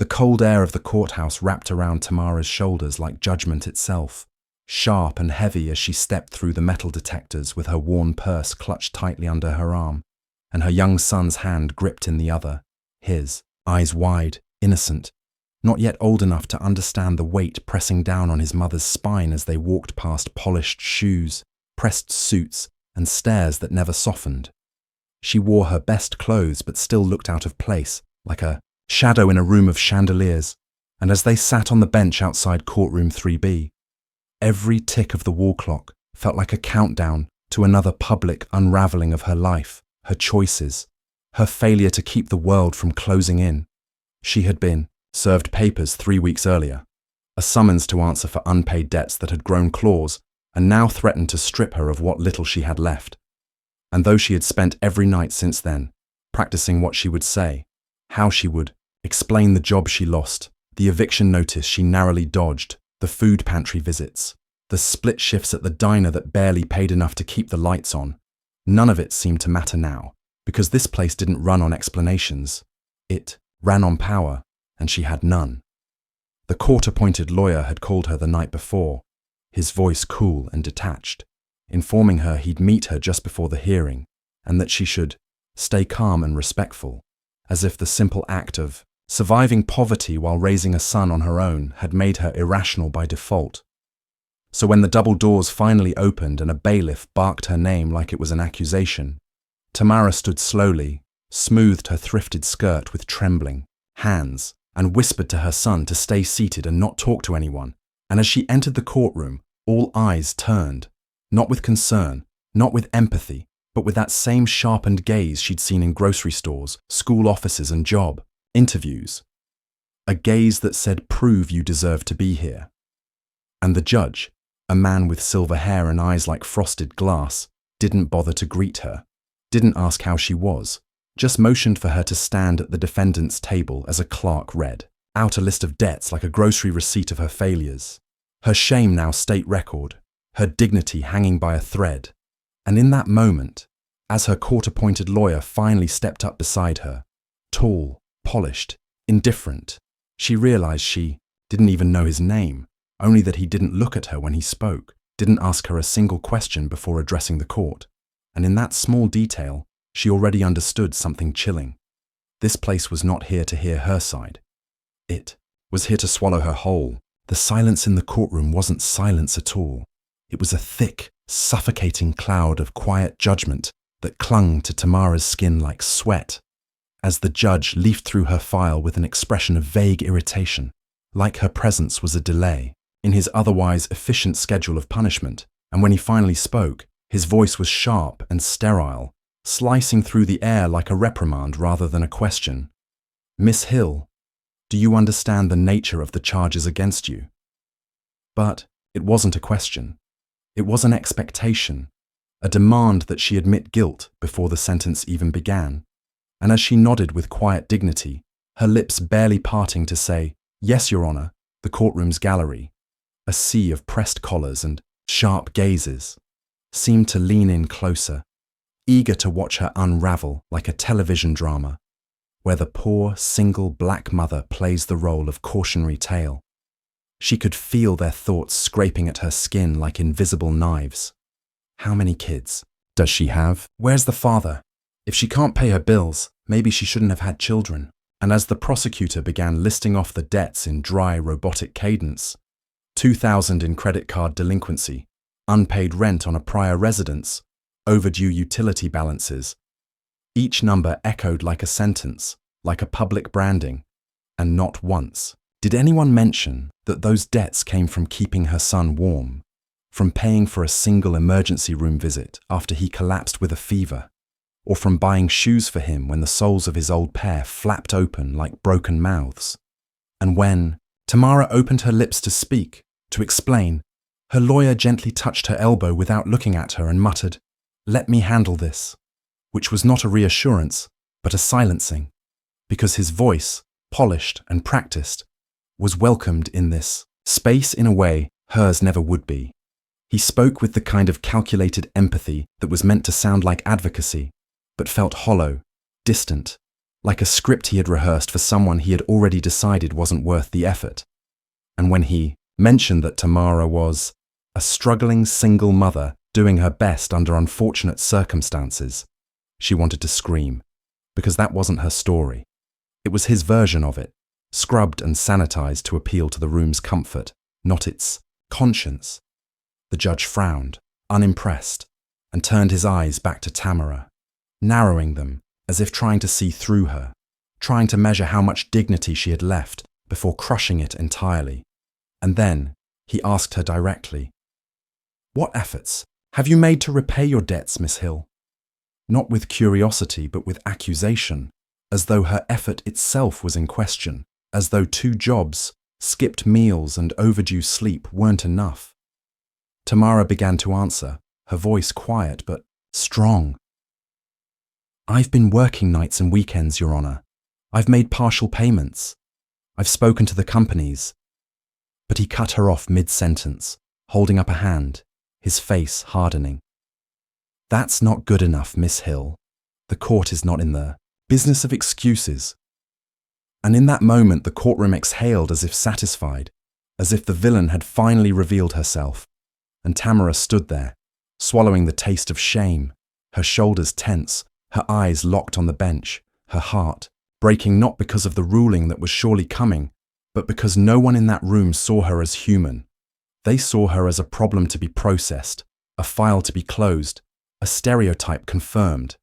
The cold air of the courthouse wrapped around Tamara's shoulders like judgment itself, sharp and heavy as she stepped through the metal detectors with her worn purse clutched tightly under her arm, and her young son's hand gripped in the other, his, eyes wide, innocent, not yet old enough to understand the weight pressing down on his mother's spine as they walked past polished shoes, pressed suits, and stares that never softened. She wore her best clothes but still looked out of place, like a shadow in a room of chandeliers, and as they sat on the bench outside courtroom 3B, every tick of the wall clock felt like a countdown to another public unraveling of her life, her choices, her failure to keep the world from closing in. She had been served papers 3 weeks earlier, a summons to answer for unpaid debts that had grown claws and now threatened to strip her of what little she had left. And though she had spent every night since then, practicing what she would say, how she would explain the job she lost, the eviction notice she narrowly dodged, the food pantry visits, the split shifts at the diner that barely paid enough to keep the lights on, none of it seemed to matter now, because this place didn't run on explanations. It ran on power, and she had none. The court-appointed lawyer had called her the night before, his voice cool and detached, informing her he'd meet her just before the hearing, and that she should stay calm and respectful, as if the simple act of surviving poverty while raising a son on her own had made her irrational by default. So when the double doors finally opened and a bailiff barked her name like it was an accusation, Tamara stood slowly, smoothed her thrifted skirt with trembling hands, and whispered to her son to stay seated and not talk to anyone. And as she entered the courtroom, all eyes turned, not with concern, not with empathy, but with that same sharpened gaze she'd seen in grocery stores, school offices and job interviews. A gaze that said, "Prove you deserve to be here." And the judge, a man with silver hair and eyes like frosted glass, didn't bother to greet her, didn't ask how she was, just motioned for her to stand at the defendant's table as a clerk read out a list of debts like a grocery receipt of her failures, her shame now state record, her dignity hanging by a thread. And in that moment, as her court-appointed lawyer finally stepped up beside her, tall, polished, indifferent, she realized she didn't even know his name, only that he didn't look at her when he spoke, didn't ask her a single question before addressing the court. And in that small detail, she already understood something chilling. This place was not here to hear her side. It was here to swallow her whole. The silence in the courtroom wasn't silence at all. It was a thick, suffocating cloud of quiet judgment that clung to Tamara's skin like sweat, as the judge leafed through her file with an expression of vague irritation, like her presence was a delay in his otherwise efficient schedule of punishment. And when he finally spoke, his voice was sharp and sterile, slicing through the air like a reprimand rather than a question. "Miss Hill, do you understand the nature of the charges against you?" But it wasn't a question. It was an expectation, a demand that she admit guilt before the sentence even began. And as she nodded with quiet dignity, her lips barely parting to say, "Yes, Your Honor," the courtroom's gallery, a sea of pressed collars and sharp gazes, seemed to lean in closer, eager to watch her unravel like a television drama, where the poor, single black mother plays the role of cautionary tale. She could feel their thoughts scraping at her skin like invisible knives. How many kids does she have? Where's the father? If she can't pay her bills, maybe she shouldn't have had children. And as the prosecutor began listing off the debts in dry, robotic cadence, 2,000 in credit card delinquency, unpaid rent on a prior residence, overdue utility balances, each number echoed like a sentence, like a public branding, and not once did anyone mention that those debts came from keeping her son warm, from paying for a single emergency room visit after he collapsed with a fever, or from buying shoes for him when the soles of his old pair flapped open like broken mouths. And when Tamara opened her lips to speak, to explain, her lawyer gently touched her elbow without looking at her and muttered, "Let me handle this," which was not a reassurance, but a silencing, because his voice, polished and practiced, was welcomed in this space in a way hers never would be. He spoke with the kind of calculated empathy that was meant to sound like advocacy, but felt hollow, distant, like a script he had rehearsed for someone he had already decided wasn't worth the effort. And when he mentioned that Tamara was a struggling single mother doing her best under unfortunate circumstances, she wanted to scream, because that wasn't her story. It was his version of it, scrubbed and sanitized to appeal to the room's comfort, not its conscience. The judge frowned, unimpressed, and turned his eyes back to Tamara, narrowing them as if trying to see through her, trying to measure how much dignity she had left before crushing it entirely. And then he asked her directly, "What efforts have you made to repay your debts, Miss Hill?" Not with curiosity, but with accusation, as though her effort itself was in question, as though 2 jobs, skipped meals and overdue sleep weren't enough. Tamara began to answer, her voice quiet but strong. "I've been working nights and weekends, Your Honor. I've made partial payments. I've spoken to the companies." But he cut her off mid-sentence, holding up a hand, his face hardening. "That's not good enough, Miss Hill. The court is not in the business of excuses." And in that moment the courtroom exhaled as if satisfied, as if the villain had finally revealed herself, and Tamara stood there, swallowing the taste of shame, her shoulders tense, her eyes locked on the bench, her heart breaking not because of the ruling that was surely coming, but because no one in that room saw her as human. They saw her as a problem to be processed, a file to be closed, a stereotype confirmed.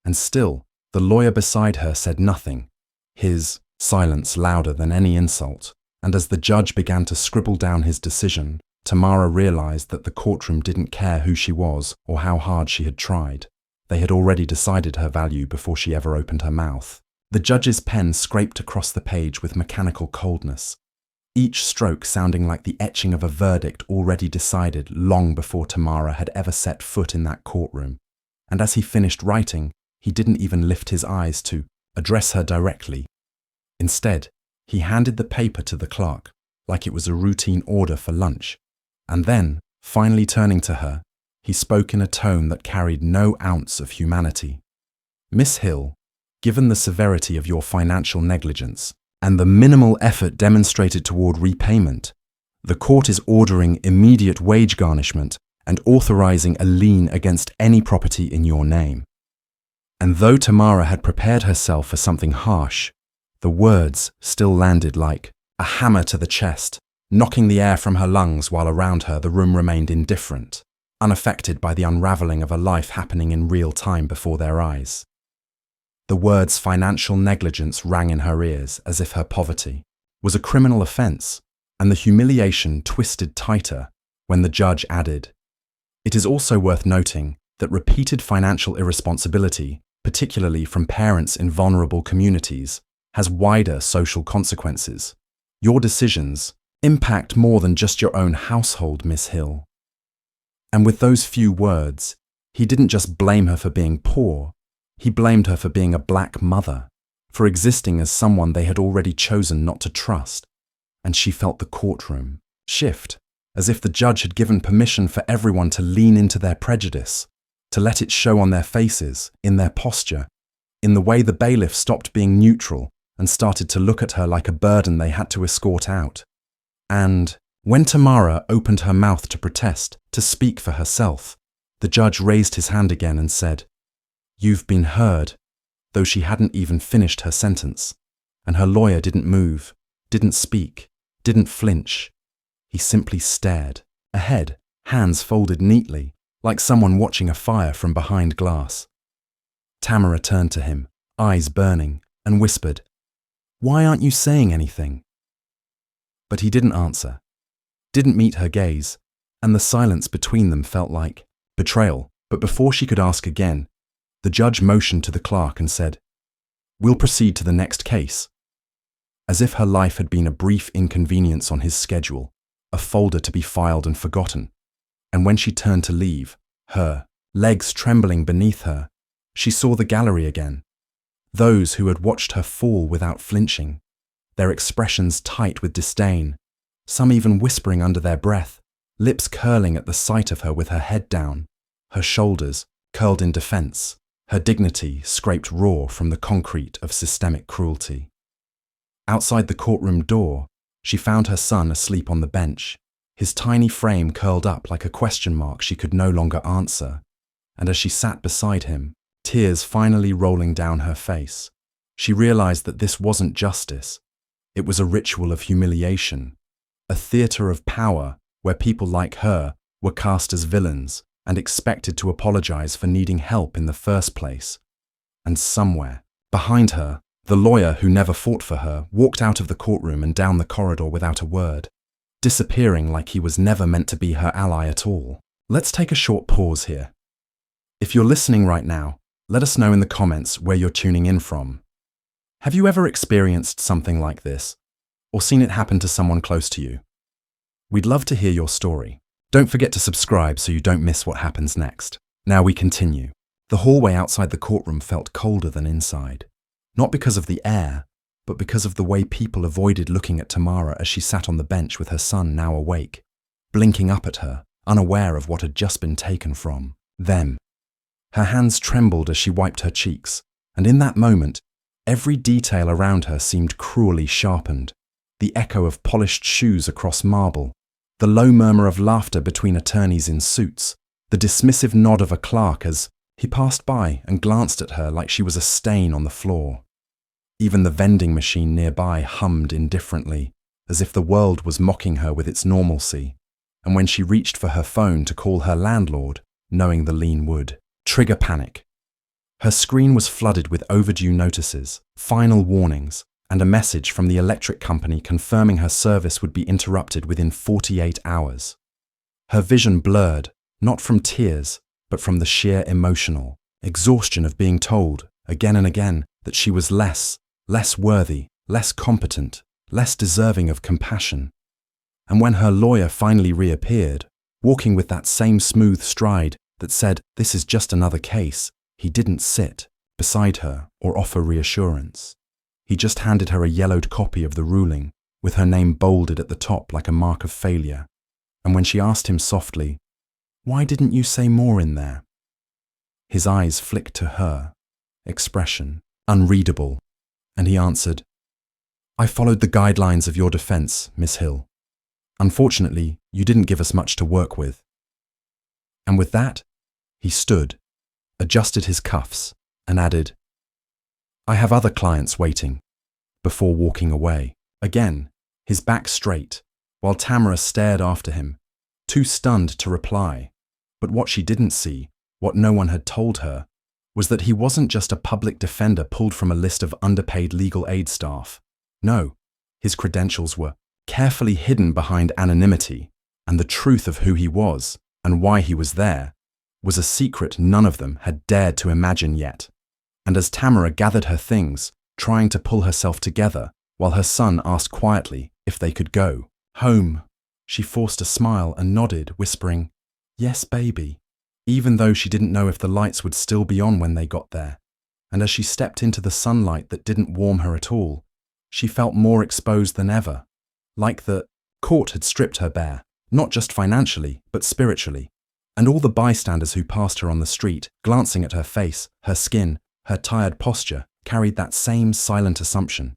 And still, the lawyer beside her said nothing, his silence louder than any insult. And as the judge began to scribble down his decision, Tamara realized that the courtroom didn't care who she was or how hard she had tried. They had already decided her value before she ever opened her mouth. The judge's pen scraped across the page with mechanical coldness, each stroke sounding like the etching of a verdict already decided long before Tamara had ever set foot in that courtroom. And as he finished writing, he didn't even lift his eyes to address her directly. Instead, he handed the paper to the clerk, like it was a routine order for lunch, and then, finally turning to her, he spoke in a tone that carried no ounce of humanity. "Miss Hill, given the severity of your financial negligence and the minimal effort demonstrated toward repayment, the court is ordering immediate wage garnishment and authorizing a lien against any property in your name." And though Tamara had prepared herself for something harsh, the words still landed like a hammer to the chest, knocking the air from her lungs while around her the room remained indifferent, unaffected by the unraveling of a life happening in real time before their eyes. The words financial negligence rang in her ears as if her poverty was a criminal offense, and the humiliation twisted tighter when the judge added, "It is also worth noting that repeated financial irresponsibility, particularly from parents in vulnerable communities, has wider social consequences. Your decisions impact more than just your own household, Miss Hill." And with those few words, he didn't just blame her for being poor, he blamed her for being a black mother, for existing as someone they had already chosen not to trust. And she felt the courtroom shift, as if the judge had given permission for everyone to lean into their prejudice, to let it show on their faces, in their posture, in the way the bailiff stopped being neutral and started to look at her like a burden they had to escort out. And when Tamara opened her mouth to protest, to speak for herself, the judge raised his hand again and said, "You've been heard," though she hadn't even finished her sentence. And her lawyer didn't move, didn't speak, didn't flinch. He simply stared, ahead, hands folded neatly, like someone watching a fire from behind glass. Tamara turned to him, eyes burning, and whispered, "Why aren't you saying anything?" But he didn't answer, didn't meet her gaze, and the silence between them felt like betrayal. But before she could ask again, the judge motioned to the clerk and said, "We'll proceed to the next case." As if her life had been a brief inconvenience on his schedule, a folder to be filed and forgotten. And when she turned to leave, her legs trembling beneath her, she saw the gallery again. Those who had watched her fall without flinching, their expressions tight with disdain, some even whispering under their breath, lips curling at the sight of her with her head down, her shoulders curled in defense. her dignity scraped raw from the concrete of systemic cruelty. Outside the courtroom door, she found her son asleep on the bench, his tiny frame curled up like a question mark she could no longer answer, and as she sat beside him, tears finally rolling down her face, she realized that this wasn't justice. It was a ritual of humiliation, a theater of power where people like her were cast as villains and expected to apologize for needing help in the first place. And somewhere, behind her, the lawyer who never fought for her walked out of the courtroom and down the corridor without a word, disappearing like he was never meant to be her ally at all. Let's take a short pause here. If you're listening right now, let us know in the comments where you're tuning in from. Have you ever experienced something like this, or seen it happen to someone close to you? We'd love to hear your story. Don't forget to subscribe so you don't miss what happens next. Now we continue. The hallway outside the courtroom felt colder than inside. Not because of the air, but because of the way people avoided looking at Tamara as she sat on the bench with her son now awake, blinking up at her, unaware of what had just been taken from them. Her hands trembled as she wiped her cheeks, and in that moment, every detail around her seemed cruelly sharpened. The echo of polished shoes across marble, the low murmur of laughter between attorneys in suits, the dismissive nod of a clerk as he passed by and glanced at her like she was a stain on the floor. Even the vending machine nearby hummed indifferently, as if the world was mocking her with its normalcy, and when she reached for her phone to call her landlord, knowing the lean would trigger panic. Her screen was flooded with overdue notices, final warnings, and a message from the electric company confirming her service would be interrupted within 48 hours. Her vision blurred, not from tears, but from the sheer emotional exhaustion of being told, again and again, that she was less worthy, less competent, less deserving of compassion. And when her lawyer finally reappeared, walking with that same smooth stride that said, "This is just another case," he didn't sit beside her or offer reassurance. He just handed her a yellowed copy of the ruling, with her name bolded at the top like a mark of failure. And when she asked him softly, "Why didn't you say more in there?" His eyes flicked to her, expression unreadable, and he answered, "I followed the guidelines of your defense, Miss Hill. Unfortunately, you didn't give us much to work with." And with that, he stood, adjusted his cuffs, and added, "I have other clients waiting," before walking away, again, his back straight, while Tamara stared after him, too stunned to reply. But what she didn't see, what no one had told her, was that he wasn't just a public defender pulled from a list of underpaid legal aid staff. No, his credentials were carefully hidden behind anonymity, and the truth of who he was and why he was there was a secret none of them had dared to imagine yet. And as Tamara gathered her things, trying to pull herself together, while her son asked quietly if they could go home, she forced a smile and nodded, whispering, "Yes, baby," even though she didn't know if the lights would still be on when they got there. And as she stepped into the sunlight that didn't warm her at all, she felt more exposed than ever, like the court had stripped her bare, not just financially, but spiritually. And all the bystanders who passed her on the street, glancing at her face, her skin, her tired posture, carried that same silent assumption.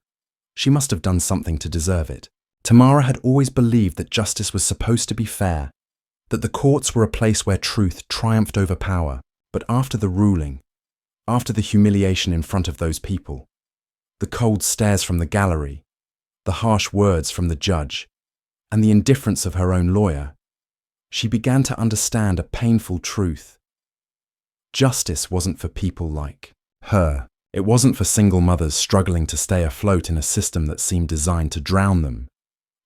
She must have done something to deserve it. Tamara had always believed that justice was supposed to be fair, that the courts were a place where truth triumphed over power. But after the ruling, after the humiliation in front of those people, the cold stares from the gallery, the harsh words from the judge, and the indifference of her own lawyer, she began to understand a painful truth. Justice wasn't for people like her. It wasn't for single mothers struggling to stay afloat in a system that seemed designed to drown them.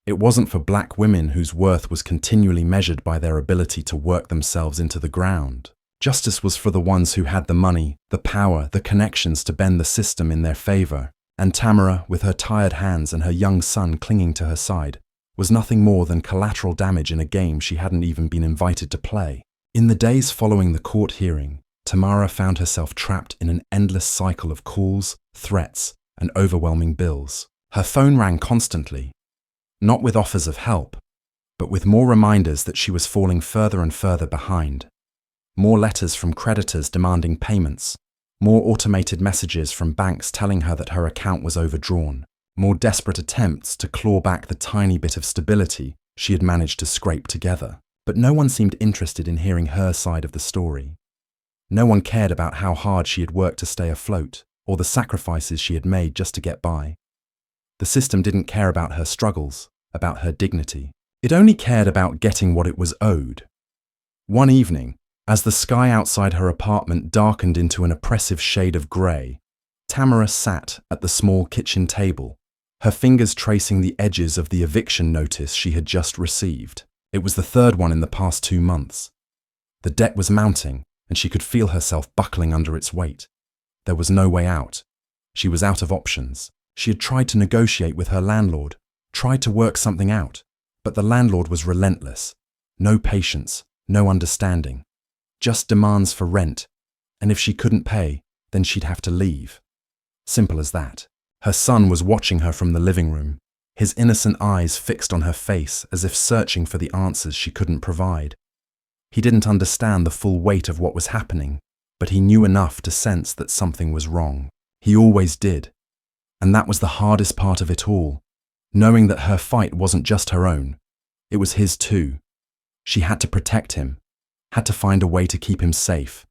It wasn't for black women whose worth was continually measured by their ability to work themselves into the ground. Justice was for the ones who had the money, the power, the connections to bend the system in their favor. And Tamara, with her tired hands and her young son clinging to her side, was nothing more than collateral damage in a game she hadn't even been invited to play. In the days following the court hearing, Tamara found herself trapped in an endless cycle of calls, threats, and overwhelming bills. Her phone rang constantly, not with offers of help, but with more reminders that she was falling further and further behind. More letters from creditors demanding payments, More automated messages from banks telling her that her account was overdrawn. More desperate attempts to claw back the tiny bit of stability she had managed to scrape together. But no one seemed interested in hearing her side of the story. No one cared about how hard she had worked to stay afloat, or the sacrifices she had made just to get by. The system didn't care about her struggles, about her dignity. It only cared about getting what it was owed. One evening, as the sky outside her apartment darkened into an oppressive shade of grey, Tamara sat at the small kitchen table, her fingers tracing the edges of the eviction notice she had just received. It was the third one in the past 2 months. The debt was mounting, and she could feel herself buckling under its weight. There was no way out. She was out of options. She had tried to negotiate with her landlord, tried to work something out, but the landlord was relentless. No patience, no understanding. Just demands for rent, and if she couldn't pay, then she'd have to leave. Simple as that. Her son was watching her from the living room, his innocent eyes fixed on her face as if searching for the answers she couldn't provide. He didn't understand the full weight of what was happening, but he knew enough to sense that something was wrong. He always did. And that was the hardest part of it all, knowing that her fight wasn't just her own. It was his too. She had to protect him, had to find a way to keep him safe,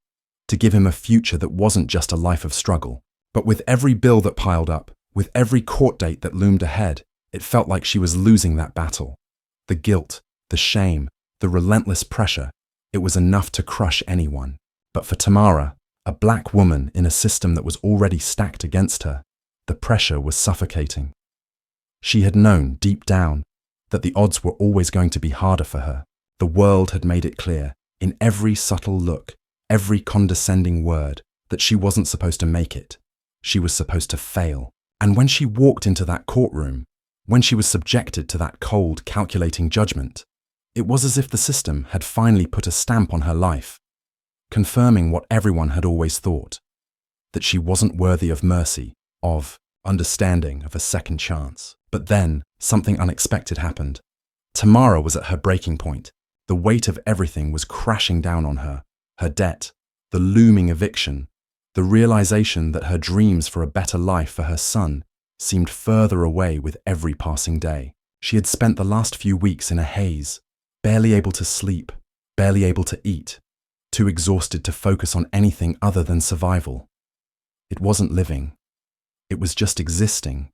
to give him a future that wasn't just a life of struggle. But with every bill that piled up, with every court date that loomed ahead, it felt like she was losing that battle. The guilt, the shame, the relentless pressure, it was enough to crush anyone. But for Tamara, a black woman in a system that was already stacked against her, the pressure was suffocating. She had known deep down that the odds were always going to be harder for her. The world had made it clear, in every subtle look, every condescending word, that she wasn't supposed to make it. She was supposed to fail. And when she walked into that courtroom, when she was subjected to that cold, calculating judgment, it was as if the system had finally put a stamp on her life, confirming what everyone had always thought, that she wasn't worthy of mercy, of understanding, of a second chance. But then, something unexpected happened. Tamara was at her breaking point. The weight of everything was crashing down on her. Her debt, the looming eviction, the realization that her dreams for a better life for her son seemed further away with every passing day. She had spent the last few weeks in a haze, barely able to sleep, barely able to eat, too exhausted to focus on anything other than survival. It wasn't living. It was just existing,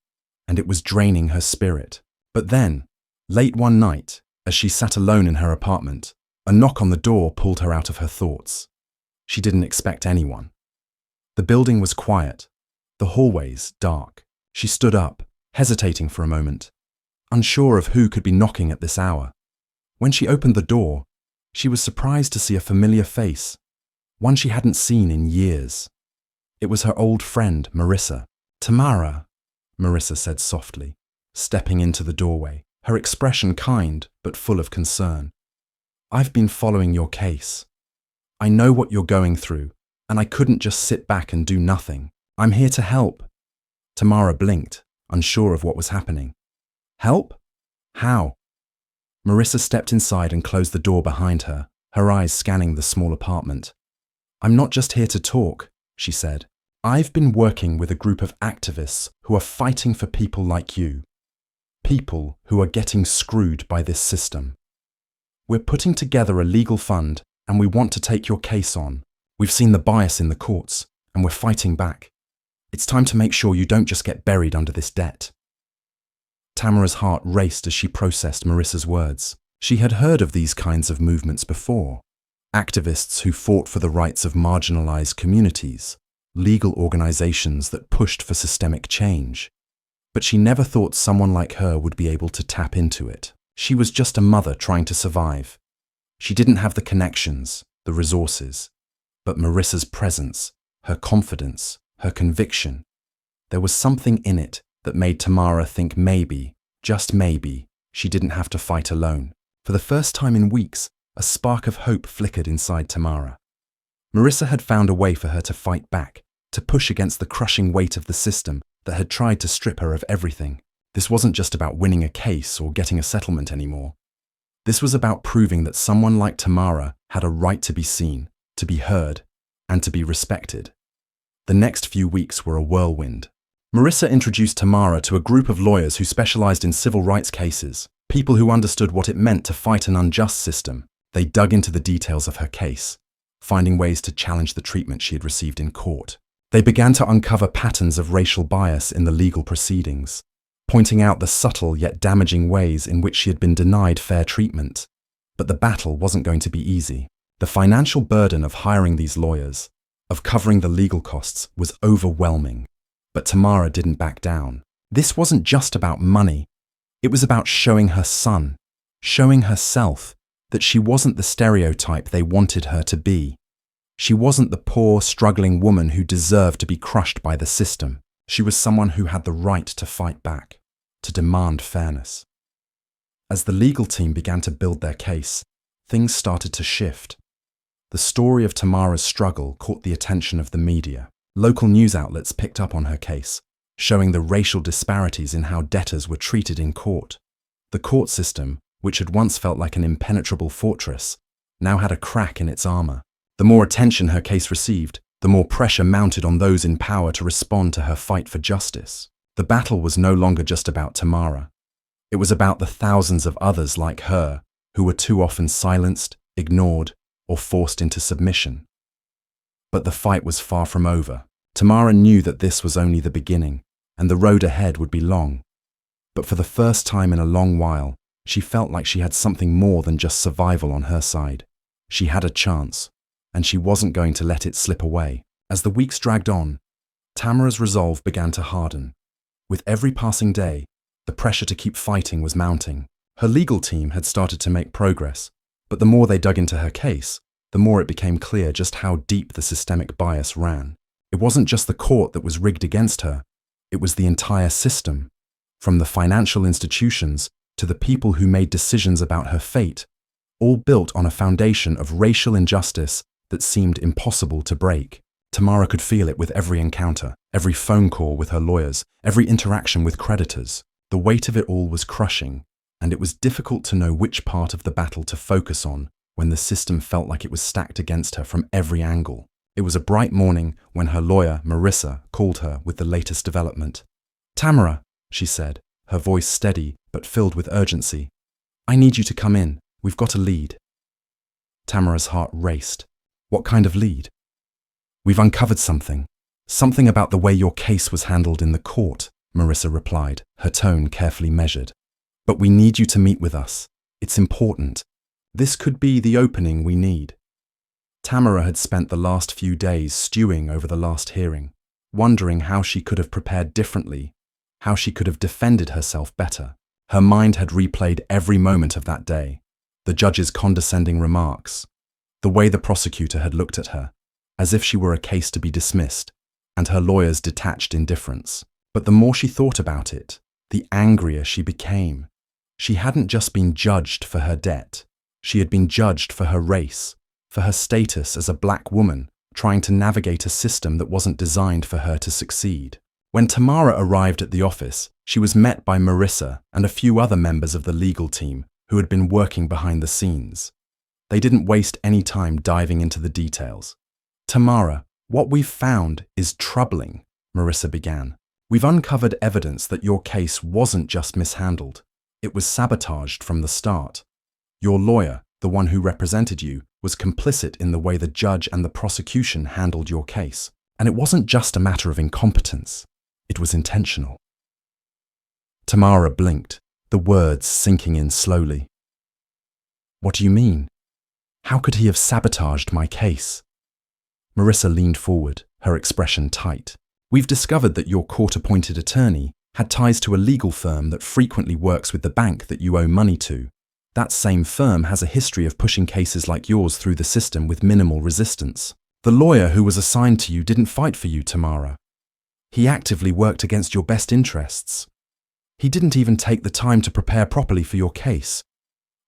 and it was draining her spirit. But then, late one night, as she sat alone in her apartment, a knock on the door pulled her out of her thoughts. She didn't expect anyone. The building was quiet, the hallways dark. She stood up, hesitating for a moment, unsure of who could be knocking at this hour. When she opened the door, she was surprised to see a familiar face, one she hadn't seen in years. It was her old friend, Marissa. "Tamara," Marissa said softly, stepping into the doorway, her expression kind but full of concern. "I've been following your case. I know what you're going through, and I couldn't just sit back and do nothing. I'm here to help." Tamara blinked, unsure of what was happening. "Help? How?" Marissa stepped inside and closed the door behind her, her eyes scanning the small apartment. "I'm not just here to talk," she said. "I've been working with a group of activists who are fighting for people like you. People who are getting screwed by this system. We're putting together a legal fund and we want to take your case on. We've seen the bias in the courts and we're fighting back. It's time to make sure you don't just get buried under this debt." Tamara's heart raced as she processed Marissa's words. She had heard of these kinds of movements before. Activists who fought for the rights of marginalized communities, legal organizations that pushed for systemic change. But she never thought someone like her would be able to tap into it. She was just a mother trying to survive. She didn't have the connections, the resources. But Marissa's presence, her confidence, her conviction, there was something in it that made Tamara think maybe, just maybe, she didn't have to fight alone. For the first time in weeks, a spark of hope flickered inside Tamara. Marissa had found a way for her to fight back, to push against the crushing weight of the system that had tried to strip her of everything. This wasn't just about winning a case or getting a settlement anymore. This was about proving that someone like Tamara had a right to be seen, to be heard, and to be respected. The next few weeks were a whirlwind. Marissa introduced Tamara to a group of lawyers who specialized in civil rights cases, people who understood what it meant to fight an unjust system. They dug into the details of her case, finding ways to challenge the treatment she had received in court. They began to uncover patterns of racial bias in the legal proceedings, pointing out the subtle yet damaging ways in which she had been denied fair treatment. But the battle wasn't going to be easy. The financial burden of hiring these lawyers, of covering the legal costs, was overwhelming. But Tamara didn't back down. This wasn't just about money. It was about showing her son, showing herself, that she wasn't the stereotype they wanted her to be. She wasn't the poor, struggling woman who deserved to be crushed by the system. She was someone who had the right to fight back, to demand fairness. As the legal team began to build their case, things started to shift. The story of Tamara's struggle caught the attention of the media. Local news outlets picked up on her case, showing the racial disparities in how debtors were treated in court. The court system, which had once felt like an impenetrable fortress, now had a crack in its armor. The more attention her case received, the more pressure mounted on those in power to respond to her fight for justice. The battle was no longer just about Tamara. It was about the thousands of others like her who were too often silenced, ignored, or forced into submission. But the fight was far from over. Tamara knew that this was only the beginning, and the road ahead would be long. But for the first time in a long while, she felt like she had something more than just survival on her side. She had a chance, and she wasn't going to let it slip away. As the weeks dragged on, Tamara's resolve began to harden. With every passing day, the pressure to keep fighting was mounting. Her legal team had started to make progress, but the more they dug into her case, the more it became clear just how deep the systemic bias ran. It wasn't just the court that was rigged against her, it was the entire system. From the financial institutions to the people who made decisions about her fate, all built on a foundation of racial injustice that seemed impossible to break. Tamara could feel it with every encounter, every phone call with her lawyers, every interaction with creditors. The weight of it all was crushing, and it was difficult to know which part of the battle to focus on when the system felt like it was stacked against her from every angle. It was a bright morning when her lawyer, Marissa, called her with the latest development. "Tamara," she said, her voice steady but filled with urgency. "I need you to come in. We've got a lead." Tamara's heart raced. "What kind of lead?" "We've uncovered something. Something about the way your case was handled in the court," Marissa replied, her tone carefully measured. "But we need you to meet with us. It's important. This could be the opening we need." Tamara had spent the last few days stewing over the last hearing, wondering how she could have prepared differently, how she could have defended herself better. Her mind had replayed every moment of that day, the judge's condescending remarks, the way the prosecutor had looked at her, as if she were a case to be dismissed, and her lawyer's detached indifference. But the more she thought about it, the angrier she became. She hadn't just been judged for her debt. She had been judged for her race, for her status as a black woman trying to navigate a system that wasn't designed for her to succeed. When Tamara arrived at the office, she was met by Marissa and a few other members of the legal team who had been working behind the scenes. They didn't waste any time diving into the details. "Tamara, what we've found is troubling," Marissa began. "We've uncovered evidence that your case wasn't just mishandled. It was sabotaged from the start. Your lawyer, the one who represented you, was complicit in the way the judge and the prosecution handled your case. And it wasn't just a matter of incompetence. It was intentional." Tamara blinked, the words sinking in slowly. "What do you mean? How could he have sabotaged my case?" Marissa leaned forward, her expression tight. "We've discovered that your court-appointed attorney had ties to a legal firm that frequently works with the bank that you owe money to. That same firm has a history of pushing cases like yours through the system with minimal resistance. The lawyer who was assigned to you didn't fight for you, Tamara. He actively worked against your best interests. He didn't even take the time to prepare properly for your case.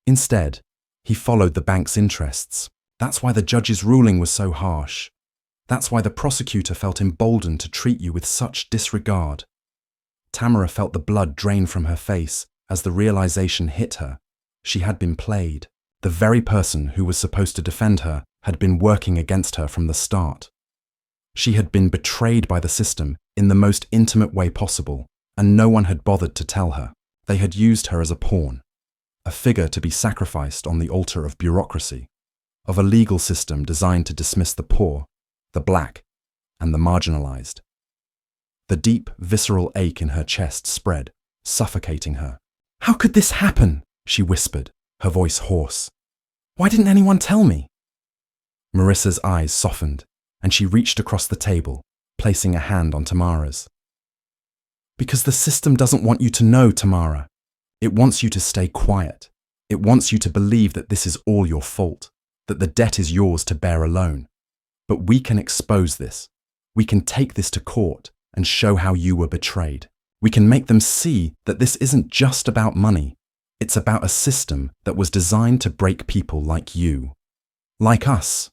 Instead, he followed the bank's interests. That's why the judge's ruling was so harsh. That's why the prosecutor felt emboldened to treat you with such disregard." Tamara felt the blood drain from her face as the realization hit her. She had been played. The very person who was supposed to defend her had been working against her from the start. She had been betrayed by the system in the most intimate way possible, and no one had bothered to tell her. They had used her as a pawn, a figure to be sacrificed on the altar of bureaucracy, of a legal system designed to dismiss the poor, the black, and the marginalized. The deep, visceral ache in her chest spread, suffocating her. "How could this happen?" she whispered, her voice hoarse. "Why didn't anyone tell me?" Marissa's eyes softened, and she reached across the table, placing a hand on Tamara's. "Because the system doesn't want you to know, Tamara. It wants you to stay quiet. It wants you to believe that this is all your fault, that the debt is yours to bear alone. But we can expose this. We can take this to court and show how you were betrayed. We can make them see that this isn't just about money. It's about a system that was designed to break people like you. Like us."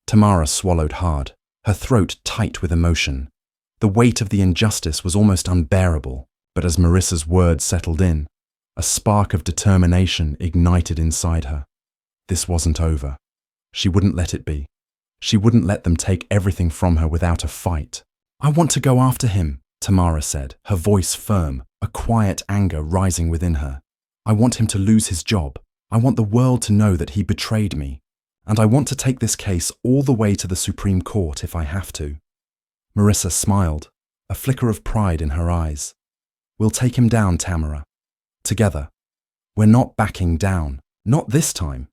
Tamara swallowed hard, her throat tight with emotion. The weight of the injustice was almost unbearable, but as Marissa's words settled in, a spark of determination ignited inside her. This wasn't over. She wouldn't let it be. She wouldn't let them take everything from her without a fight. "I want to go after him," Tamara said, her voice firm, a quiet anger rising within her. "I want him to lose his job. I want the world to know that he betrayed me. And I want to take this case all the way to the Supreme Court if I have to." Marissa smiled, a flicker of pride in her eyes. "We'll take him down, Tamara. Together. We're not backing down. Not this time."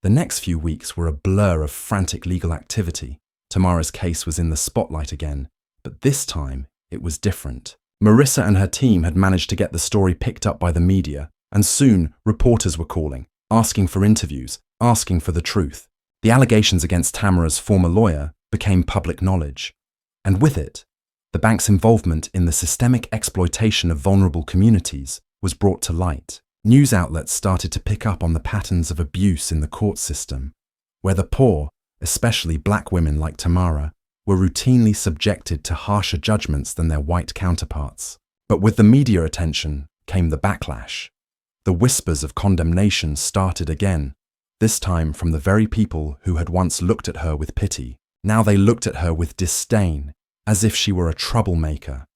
The next few weeks were a blur of frantic legal activity. Tamara's case was in the spotlight again, but this time it was different. Marissa and her team had managed to get the story picked up by the media, and soon reporters were calling, asking for interviews, asking for the truth. The allegations against Tamara's former lawyer became public knowledge, and with it, the bank's involvement in the systemic exploitation of vulnerable communities was brought to light. News outlets started to pick up on the patterns of abuse in the court system, where the poor, especially black women like Tamara, were routinely subjected to harsher judgments than their white counterparts. But with the media attention came the backlash. The whispers of condemnation started again, this time from the very people who had once looked at her with pity. Now they looked at her with disdain, as if she were a troublemaker,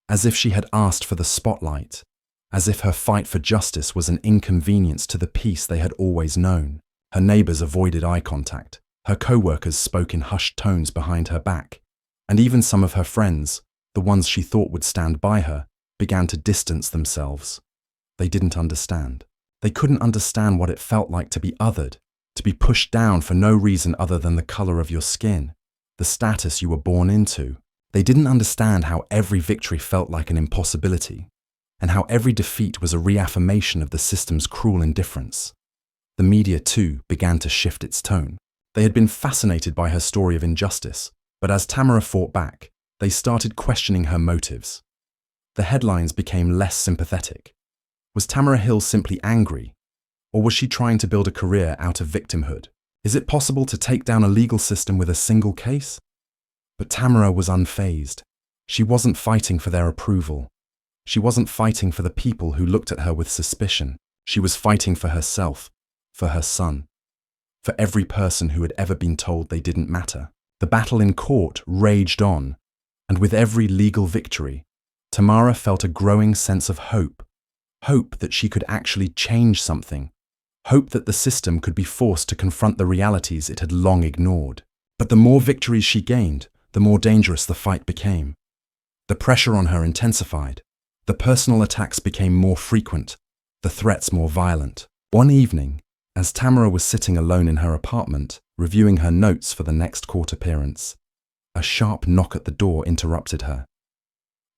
as if she had asked for the spotlight, as if her fight for justice was an inconvenience to the peace they had always known. Her neighbors avoided eye contact, her co-workers spoke in hushed tones behind her back, and even some of her friends, the ones she thought would stand by her, began to distance themselves. They didn't understand. They couldn't understand what it felt like to be othered, to be pushed down for no reason other than the color of your skin, the status you were born into. They didn't understand how every victory felt like an impossibility, and how every defeat was a reaffirmation of the system's cruel indifference. The media, too, began to shift its tone. They had been fascinated by her story of injustice, but as Tamara fought back, they started questioning her motives. The headlines became less sympathetic. Was Tamara Hill simply angry? Or was she trying to build a career out of victimhood? Is it possible to take down a legal system with a single case? But Tamara was unfazed. She wasn't fighting for their approval. She wasn't fighting for the people who looked at her with suspicion. She was fighting for herself, for her son, for every person who had ever been told they didn't matter. The battle in court raged on, and with every legal victory, Tamara felt a growing sense of hope. Hope that she could actually change something. Hope that the system could be forced to confront the realities it had long ignored. But the more victories she gained, the more dangerous the fight became. The pressure on her intensified. The personal attacks became more frequent, the threats more violent. One evening, as Tamara was sitting alone in her apartment, reviewing her notes for the next court appearance, a sharp knock at the door interrupted her.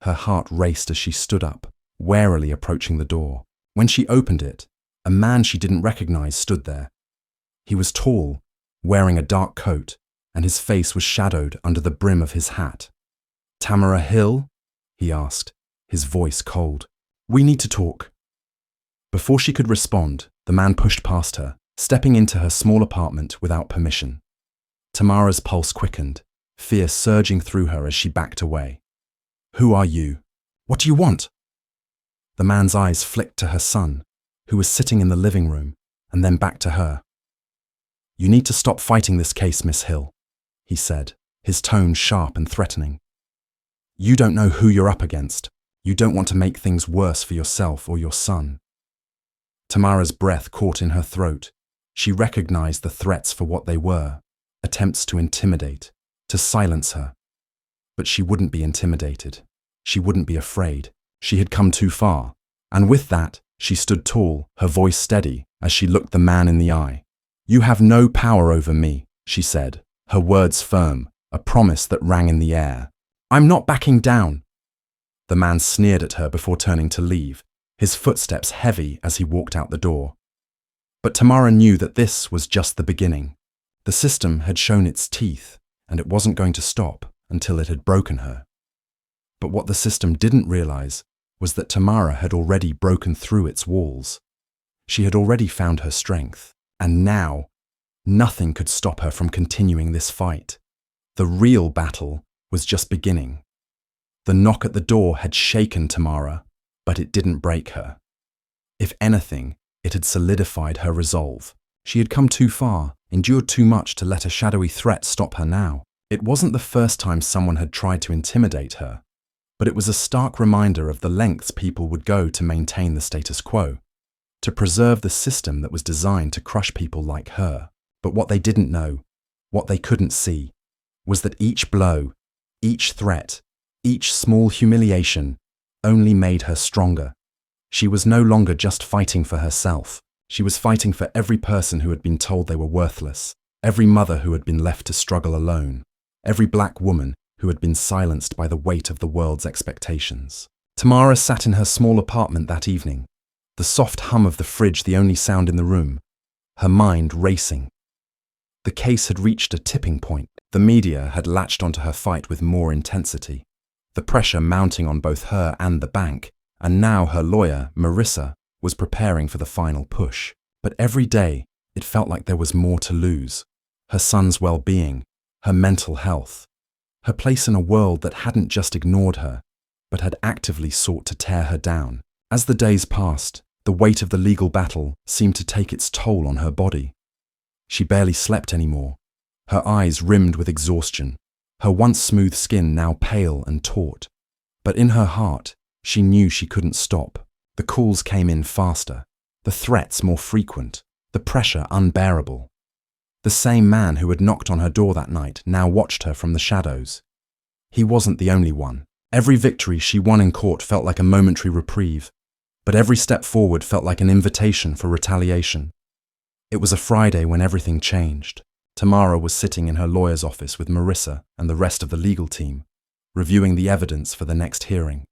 Her heart raced as she stood up, warily approaching the door. When she opened it, a man she didn't recognize stood there. He was tall, wearing a dark coat, and his face was shadowed under the brim of his hat. "Tamara Hill?" he asked, his voice cold. "We need to talk." Before she could respond, the man pushed past her, stepping into her small apartment without permission. Tamara's pulse quickened, fear surging through her as she backed away. "Who are you? What do you want?" The man's eyes flicked to her son, who was sitting in the living room, and then back to her. "You need to stop fighting this case, Miss Hill," he said, his tone sharp and threatening. You don't know who you're up against. You don't want to make things worse for yourself or your son. Tamara's breath caught in her throat. She recognized the threats for what they were, attempts to intimidate, to silence her. But she wouldn't be intimidated. She wouldn't be afraid. She had come too far. And with that, she stood tall, her voice steady, as she looked the man in the eye. You have no power over me, she said, her words firm, a promise that rang in the air. I'm not backing down. The man sneered at her before turning to leave, his footsteps heavy as he walked out the door. But Tamara knew that this was just the beginning. The system had shown its teeth, and it wasn't going to stop until it had broken her. But what the system didn't realize was that Tamara had already broken through its walls. She had already found her strength, and now, nothing could stop her from continuing this fight. The real battle was just beginning. The knock at the door had shaken Tamara, but it didn't break her. If anything, it had solidified her resolve. She had come too far, endured too much to let a shadowy threat stop her now. It wasn't the first time someone had tried to intimidate her, but it was a stark reminder of the lengths people would go to maintain the status quo, to preserve the system that was designed to crush people like her. But what they didn't know, what they couldn't see, was that each blow, each threat, each small humiliation only made her stronger. She was no longer just fighting for herself. She was fighting for every person who had been told they were worthless, every mother who had been left to struggle alone, every black woman who had been silenced by the weight of the world's expectations. Tamara sat in her small apartment that evening, the soft hum of the fridge the only sound in the room, her mind racing. The case had reached a tipping point. The media had latched onto her fight with more intensity, the pressure mounting on both her and the bank, and now her lawyer, Marissa, was preparing for the final push. But every day, it felt like there was more to lose. Her son's well-being, her mental health, her place in a world that hadn't just ignored her, but had actively sought to tear her down. As the days passed, the weight of the legal battle seemed to take its toll on her body. She barely slept anymore, her eyes rimmed with exhaustion, her once smooth skin now pale and taut. But in her heart, she knew she couldn't stop. The calls came in faster, the threats more frequent, the pressure unbearable. The same man who had knocked on her door that night now watched her from the shadows. He wasn't the only one. Every victory she won in court felt like a momentary reprieve, but every step forward felt like an invitation for retaliation. It was a Friday when everything changed. Tamara was sitting in her lawyer's office with Marissa and the rest of the legal team, reviewing the evidence for the next hearing.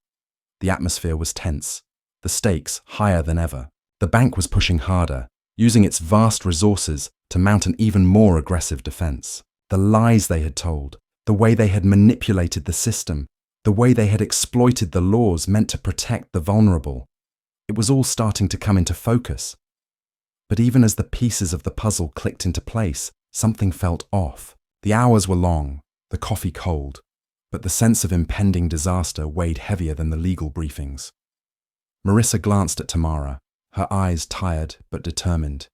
The atmosphere was tense, the stakes higher than ever. The bank was pushing harder, using its vast resources to mount an even more aggressive defense. The lies they had told, the way they had manipulated the system, the way they had exploited the laws meant to protect the vulnerable. It was all starting to come into focus. But even as the pieces of the puzzle clicked into place, something felt off. The hours were long, the coffee cold, but the sense of impending disaster weighed heavier than the legal briefings. Marissa glanced at Tamara, her eyes tired but determined.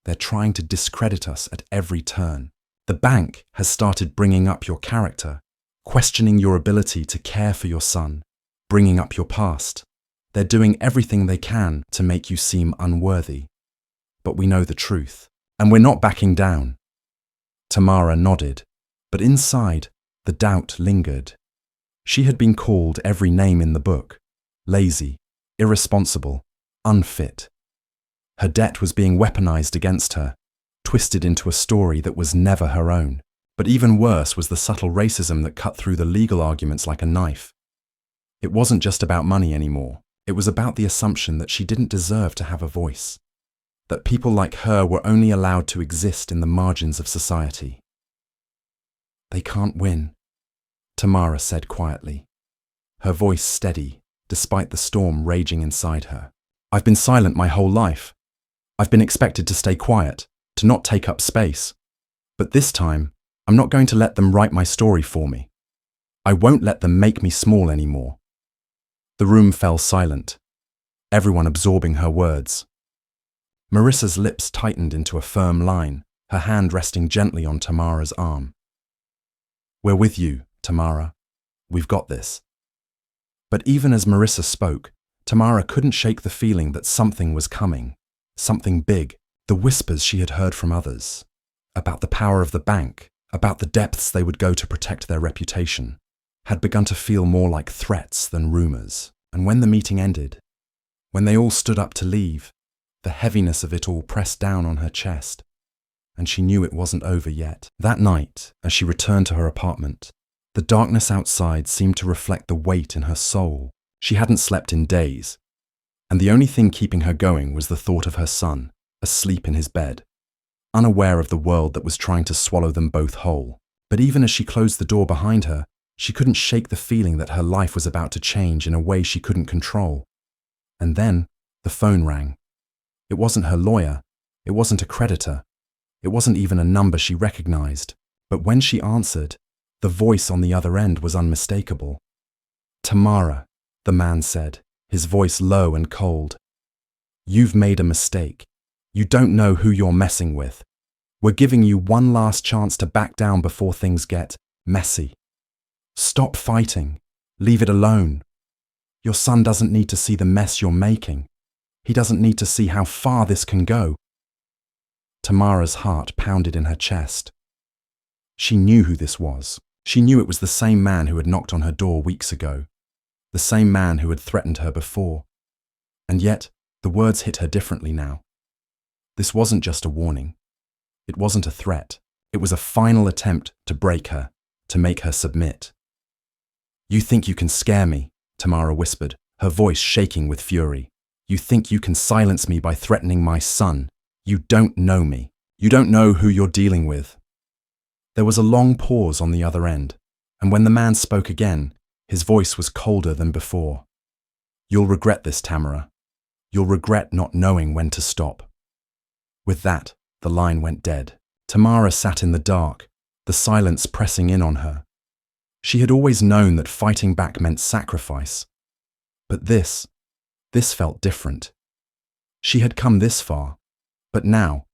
They're trying to discredit us at every turn. The bank has started bringing up your character, questioning your ability to care for your son, bringing up your past. They're doing everything they can to make you seem unworthy. But we know the truth, and we're not backing down. Tamara nodded, but inside, the doubt lingered. She had been called every name in the book: lazy, irresponsible, unfit. Her debt was being weaponized against her, twisted into a story that was never her own. But even worse was the subtle racism that cut through the legal arguments like a knife. It wasn't just about money anymore. It was about the assumption that she didn't deserve to have a voice, that people like her were only allowed to exist in the margins of society. They can't win, Tamara said quietly, her voice steady despite the storm raging inside her. I've been silent my whole life. I've been expected to stay quiet, to not take up space. But this time, I'm not going to let them write my story for me. I won't let them make me small anymore. The room fell silent, everyone absorbing her words. Marissa's lips tightened into a firm line, her hand resting gently on Tamara's arm. We're with you, Tamara. We've got this. But even as Marissa spoke, Tamara couldn't shake the feeling that something was coming. Something big. The whispers she had heard from others. About the power of the bank, about the depths they would go to protect their reputation, had begun to feel more like threats than rumors. And when the meeting ended, when they all stood up to leave, the heaviness of it all pressed down on her chest, and she knew it wasn't over yet. That night, as she returned to her apartment, the darkness outside seemed to reflect the weight in her soul. She hadn't slept in days, and the only thing keeping her going was the thought of her son, asleep in his bed, unaware of the world that was trying to swallow them both whole. But even as she closed the door behind her, she couldn't shake the feeling that her life was about to change in a way she couldn't control. And then the phone rang. It wasn't her lawyer. It wasn't a creditor. It wasn't even a number she recognized. But when she answered, the voice on the other end was unmistakable. "Tamara," the man said, his voice low and cold. "You've made a mistake. You don't know who you're messing with. We're giving you one last chance to back down before things get messy. Stop fighting. Leave it alone. Your son doesn't need to see the mess you're making. He doesn't need to see how far this can go." Tamara's heart pounded in her chest. She knew who this was. She knew it was the same man who had knocked on her door weeks ago, the same man who had threatened her before. And yet, the words hit her differently now. This wasn't just a warning. It wasn't a threat. It was a final attempt to break her, to make her submit. "You think you can scare me," Tamara whispered, her voice shaking with fury. "You think you can silence me by threatening my son. You don't know me. You don't know who you're dealing with." There was a long pause on the other end, and when the man spoke again, his voice was colder than before. "You'll regret this, Tamara. You'll regret not knowing when to stop." With that, the line went dead. Tamara sat in the dark, the silence pressing in on her. She had always known that fighting back meant sacrifice. But this felt different. She had come this far, but now,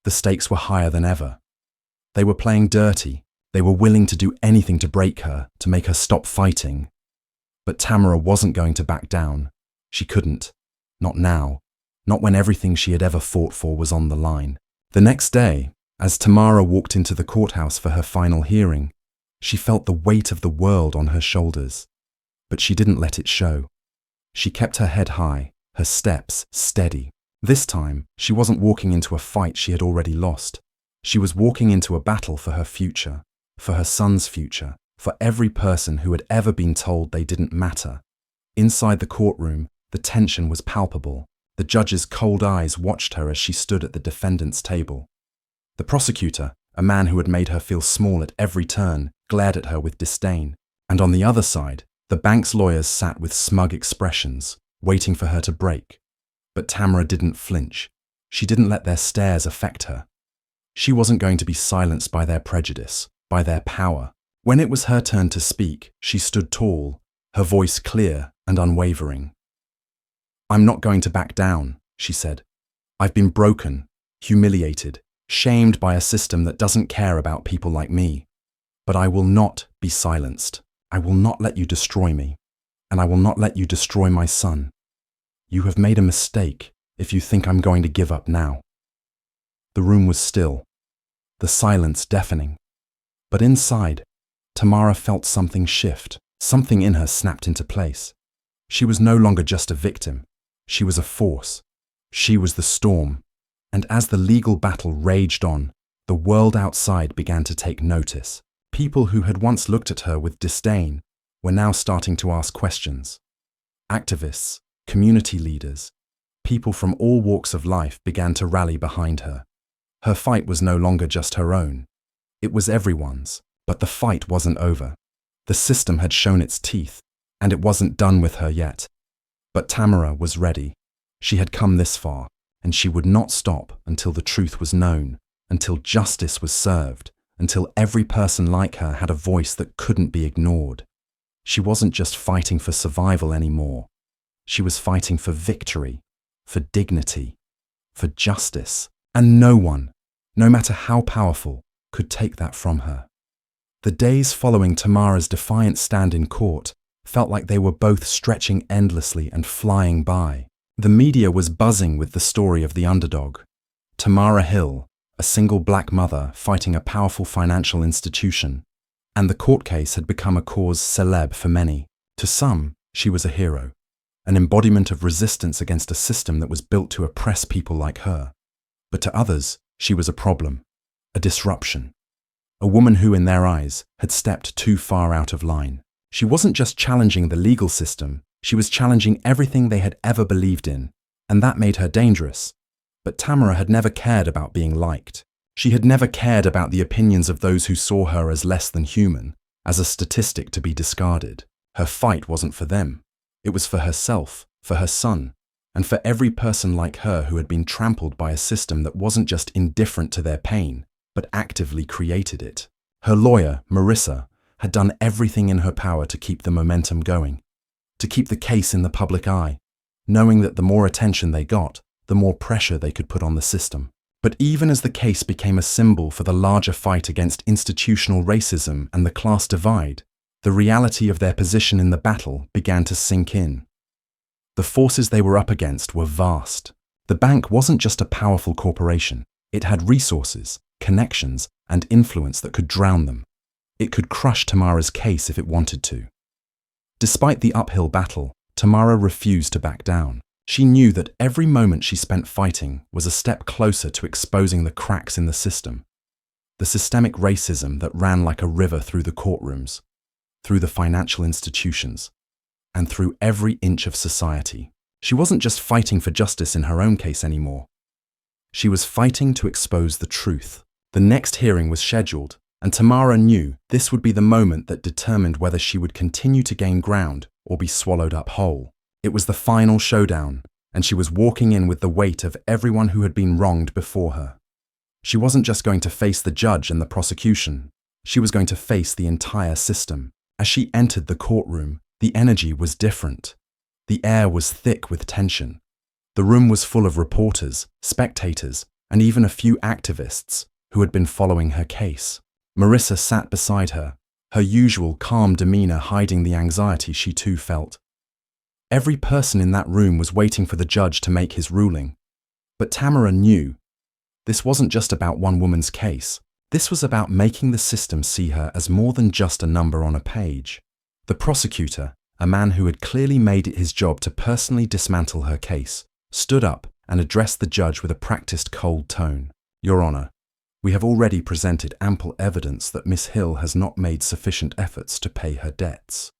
the stakes were higher than ever. They were playing dirty. They were willing to do anything to break her, to make her stop fighting. But Tamara wasn't going to back down. She couldn't. Not now. Not when everything she had ever fought for was on the line. The next day, as Tamara walked into the courthouse for her final hearing, she felt the weight of the world on her shoulders. But she didn't let it show. She kept her head high, her steps steady. This time, she wasn't walking into a fight she had already lost. She was walking into a battle for her future, for her son's future, for every person who had ever been told they didn't matter. Inside the courtroom, the tension was palpable. The judge's cold eyes watched her as she stood at the defendant's table. The prosecutor, a man who had made her feel small at every turn, glared at her with disdain. And on the other side, the bank's lawyers sat with smug expressions, waiting for her to break. But Tamara didn't flinch. She didn't let their stares affect her. She wasn't going to be silenced by their prejudice, by their power. When it was her turn to speak, she stood tall, her voice clear and unwavering. "I'm not going to back down," she said. "I've been broken, humiliated, shamed by a system that doesn't care about people like me. But I will not be silenced. I will not let you destroy me, and I will not let you destroy my son. You have made a mistake if you think I'm going to give up now." The room was still, the silence deafening. But inside, Tamara felt something shift. Something in her snapped into place. She was no longer just a victim. She was a force. She was the storm. And as the legal battle raged on, the world outside began to take notice. People who had once looked at her with disdain were now starting to ask questions. Activists, community leaders, people from all walks of life began to rally behind her. Her fight was no longer just her own. It was everyone's, but the fight wasn't over. The system had shown its teeth, and it wasn't done with her yet. But Tamara was ready. She had come this far, and she would not stop until the truth was known, until justice was served, until every person like her had a voice that couldn't be ignored. She wasn't just fighting for survival anymore. She was fighting for victory, for dignity, for justice. And no one, no matter how powerful, could take that from her. The days following Tamara's defiant stand in court felt like they were both stretching endlessly and flying by. The media was buzzing with the story of the underdog. Tamara Hill, a single black mother fighting a powerful financial institution, and the court case had become a cause célèbre for many. To some, she was a hero, an embodiment of resistance against a system that was built to oppress people like her. But to others, she was a problem, a disruption, a woman who, in their eyes, had stepped too far out of line. She wasn't just challenging the legal system, she was challenging everything they had ever believed in, and that made her dangerous. But Tamara had never cared about being liked. She had never cared about the opinions of those who saw her as less than human, as a statistic to be discarded. Her fight wasn't for them. It was for herself, for her son, and for every person like her who had been trampled by a system that wasn't just indifferent to their pain, but actively created it. Her lawyer, Marissa, had done everything in her power to keep the momentum going, to keep the case in the public eye, knowing that the more attention they got, the more pressure they could put on the system. But even as the case became a symbol for the larger fight against institutional racism and the class divide, the reality of their position in the battle began to sink in. The forces they were up against were vast. The bank wasn't just a powerful corporation. It had resources, connections, and influence that could drown them. It could crush Tamara's case if it wanted to. Despite the uphill battle, Tamara refused to back down. She knew that every moment she spent fighting was a step closer to exposing the cracks in the system, the systemic racism that ran like a river through the courtrooms, through the financial institutions, and through every inch of society. She wasn't just fighting for justice in her own case anymore. She was fighting to expose the truth. The next hearing was scheduled, and Tamara knew this would be the moment that determined whether she would continue to gain ground or be swallowed up whole. It was the final showdown, and she was walking in with the weight of everyone who had been wronged before her. She wasn't just going to face the judge and the prosecution. She was going to face the entire system. As she entered the courtroom, the energy was different. The air was thick with tension. The room was full of reporters, spectators, and even a few activists who had been following her case. Marissa sat beside her, her usual calm demeanor hiding the anxiety she too felt. Every person in that room was waiting for the judge to make his ruling. But Tamara knew this wasn't just about one woman's case. This was about making the system see her as more than just a number on a page. The prosecutor, a man who had clearly made it his job to personally dismantle her case, stood up and addressed the judge with a practiced cold tone. "Your Honor, we have already presented ample evidence that Miss Hill has not made sufficient efforts to pay her debts.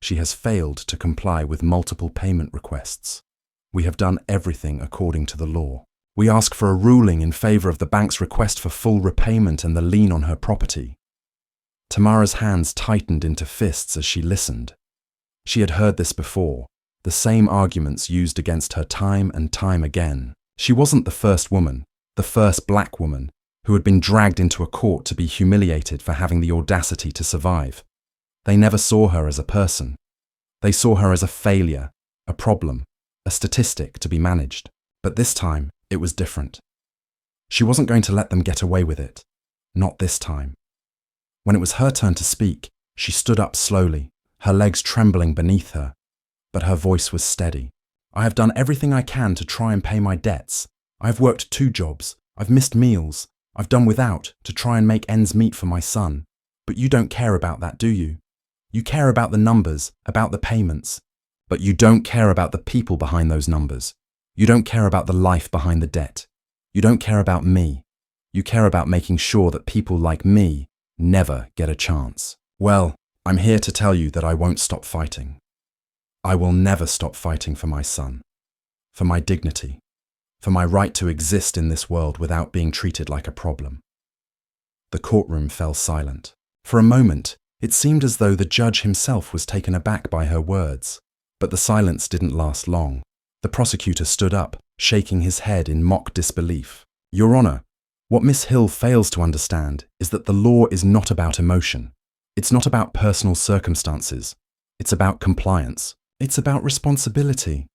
She has failed to comply with multiple payment requests. We have done everything according to the law. We ask for a ruling in favor of the bank's request for full repayment and the lien on her property." Tamara's hands tightened into fists as she listened. She had heard this before, the same arguments used against her time and time again. She wasn't the first woman, the first black woman, who had been dragged into a court to be humiliated for having the audacity to survive. They never saw her as a person. They saw her as a failure, a problem, a statistic to be managed. But this time, it was different. She wasn't going to let them get away with it. Not this time. When it was her turn to speak, she stood up slowly, her legs trembling beneath her. But her voice was steady. "I have done everything I can to try and pay my debts. I have worked 2 jobs. I've missed meals. I've done without to try and make ends meet for my son. But you don't care about that, do you? You care about the numbers, about the payments. But you don't care about the people behind those numbers. You don't care about the life behind the debt. You don't care about me. You care about making sure that people like me never get a chance. Well, I'm here to tell you that I won't stop fighting. I will never stop fighting for my son, for my dignity, for my right to exist in this world without being treated like a problem." The courtroom fell silent. For a moment, it seemed as though the judge himself was taken aback by her words. But the silence didn't last long. The prosecutor stood up, shaking his head in mock disbelief. "Your Honor, what Miss Hill fails to understand is that the law is not about emotion. It's not about personal circumstances. It's about compliance. It's about responsibility."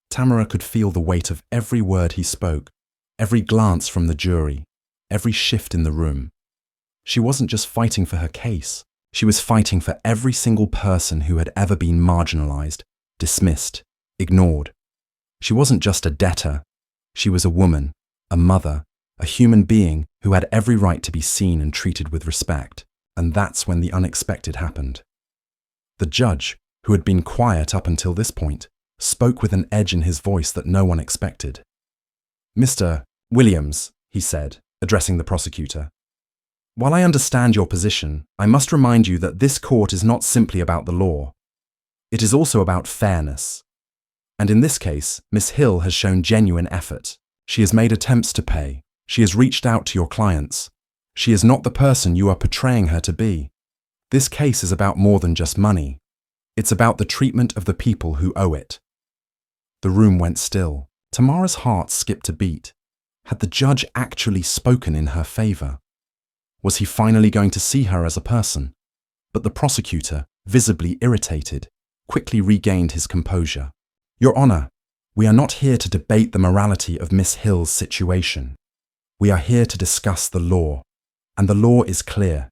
Tamara could feel the weight of every word he spoke, every glance from the jury, every shift in the room. She wasn't just fighting for her case. She was fighting for every single person who had ever been marginalized, dismissed, ignored. She wasn't just a debtor. She was a woman, a mother, a human being who had every right to be seen and treated with respect. And that's when the unexpected happened. The judge, who had been quiet up until this point, spoke with an edge in his voice that no one expected. "Mr. Williams," he said, addressing the prosecutor, "while I understand your position, I must remind you that this court is not simply about the law. It is also about fairness. And in this case, Miss Hill has shown genuine effort. She has made attempts to pay. She has reached out to your clients. She is not the person you are portraying her to be. This case is about more than just money. It's about the treatment of the people who owe it." The room went still. Tamara's heart skipped a beat. Had the judge actually spoken in her favor? Was he finally going to see her as a person? But the prosecutor, visibly irritated, quickly regained his composure. "Your Honor, we are not here to debate the morality of Miss Hill's situation. We are here to discuss the law, and the law is clear.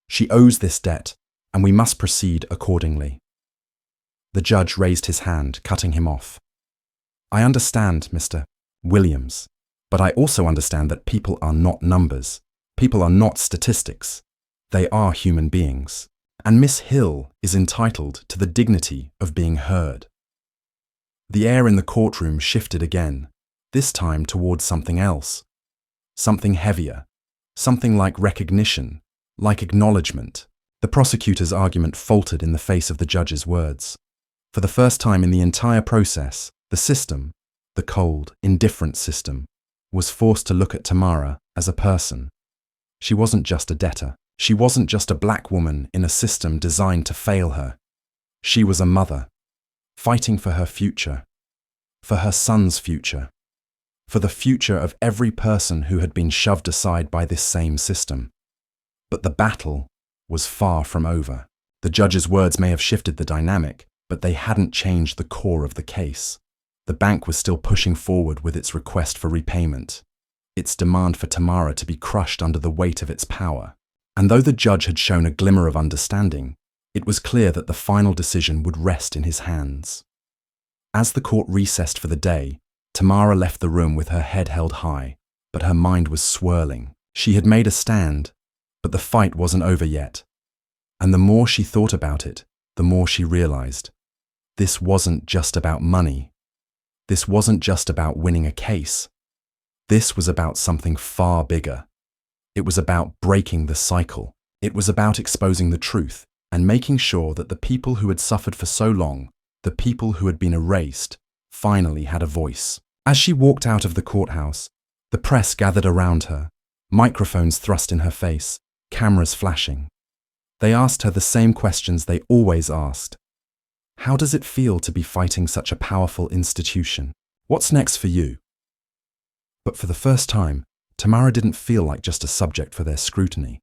She owes this debt, and we must proceed accordingly." The judge raised his hand, cutting him off. "I understand, Mr. Williams, but I also understand that people are not numbers. People are not statistics. They are human beings, and Miss Hill is entitled to the dignity of being heard." The air in the courtroom shifted again, this time towards something else. Something heavier, something like recognition, like acknowledgement. The prosecutor's argument faltered in the face of the judge's words. For the first time in the entire process, the system, the cold, indifferent system, was forced to look at Tamara as a person. She wasn't just a debtor. She wasn't just a black woman in a system designed to fail her. She was a mother, fighting for her future, for her son's future, for the future of every person who had been shoved aside by this same system. But the battle was far from over. The judge's words may have shifted the dynamic, but they hadn't changed the core of the case. The bank was still pushing forward with its request for repayment, its demand for Tamara to be crushed under the weight of its power. And though the judge had shown a glimmer of understanding, it was clear that the final decision would rest in his hands. As the court recessed for the day, Tamara left the room with her head held high, but her mind was swirling. She had made a stand, but the fight wasn't over yet. And the more she thought about it, the more she realized. This wasn't just about money. This wasn't just about winning a case. This was about something far bigger. It was about breaking the cycle. It was about exposing the truth and making sure that the people who had suffered for so long, the people who had been erased, finally had a voice. As she walked out of the courthouse, the press gathered around her, microphones thrust in her face, cameras flashing. They asked her the same questions they always asked. How does it feel to be fighting such a powerful institution? What's next for you? But for the first time, Tamara didn't feel like just a subject for their scrutiny.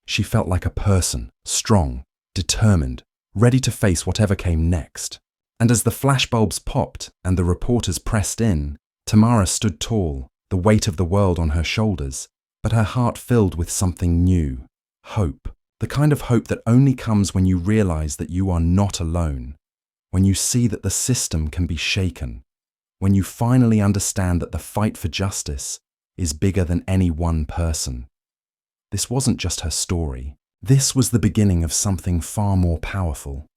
She felt like a person, strong, determined, ready to face whatever came next. And as the flashbulbs popped and the reporters pressed in, Tamara stood tall, the weight of the world on her shoulders, but her heart filled with something new, hope. The kind of hope that only comes when you realize that you are not alone, when you see that the system can be shaken, when you finally understand that the fight for justice is bigger than any one person. This wasn't just her story. This was the beginning of something far more powerful.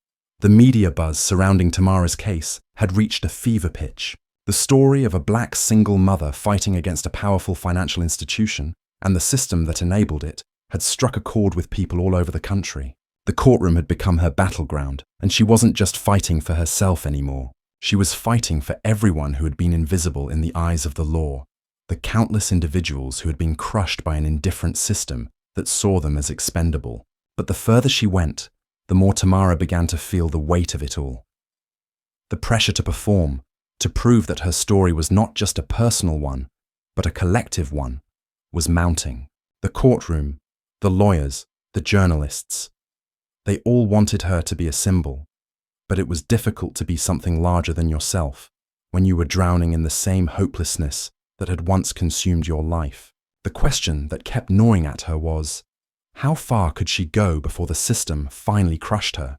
The media buzz surrounding Tamara's case had reached a fever pitch. The story of a black single mother fighting against a powerful financial institution and the system that enabled it had struck a chord with people all over the country. The courtroom had become her battleground, and she wasn't just fighting for herself anymore. She was fighting for everyone who had been invisible in the eyes of the law, the countless individuals who had been crushed by an indifferent system that saw them as expendable. But the further she went, the more Tamara began to feel the weight of it all. The pressure to perform, to prove that her story was not just a personal one, but a collective one, was mounting. The courtroom, the lawyers, the journalists, they all wanted her to be a symbol, but it was difficult to be something larger than yourself when you were drowning in the same hopelessness that had once consumed your life. The question that kept gnawing at her was, How far could she go before the system finally crushed her?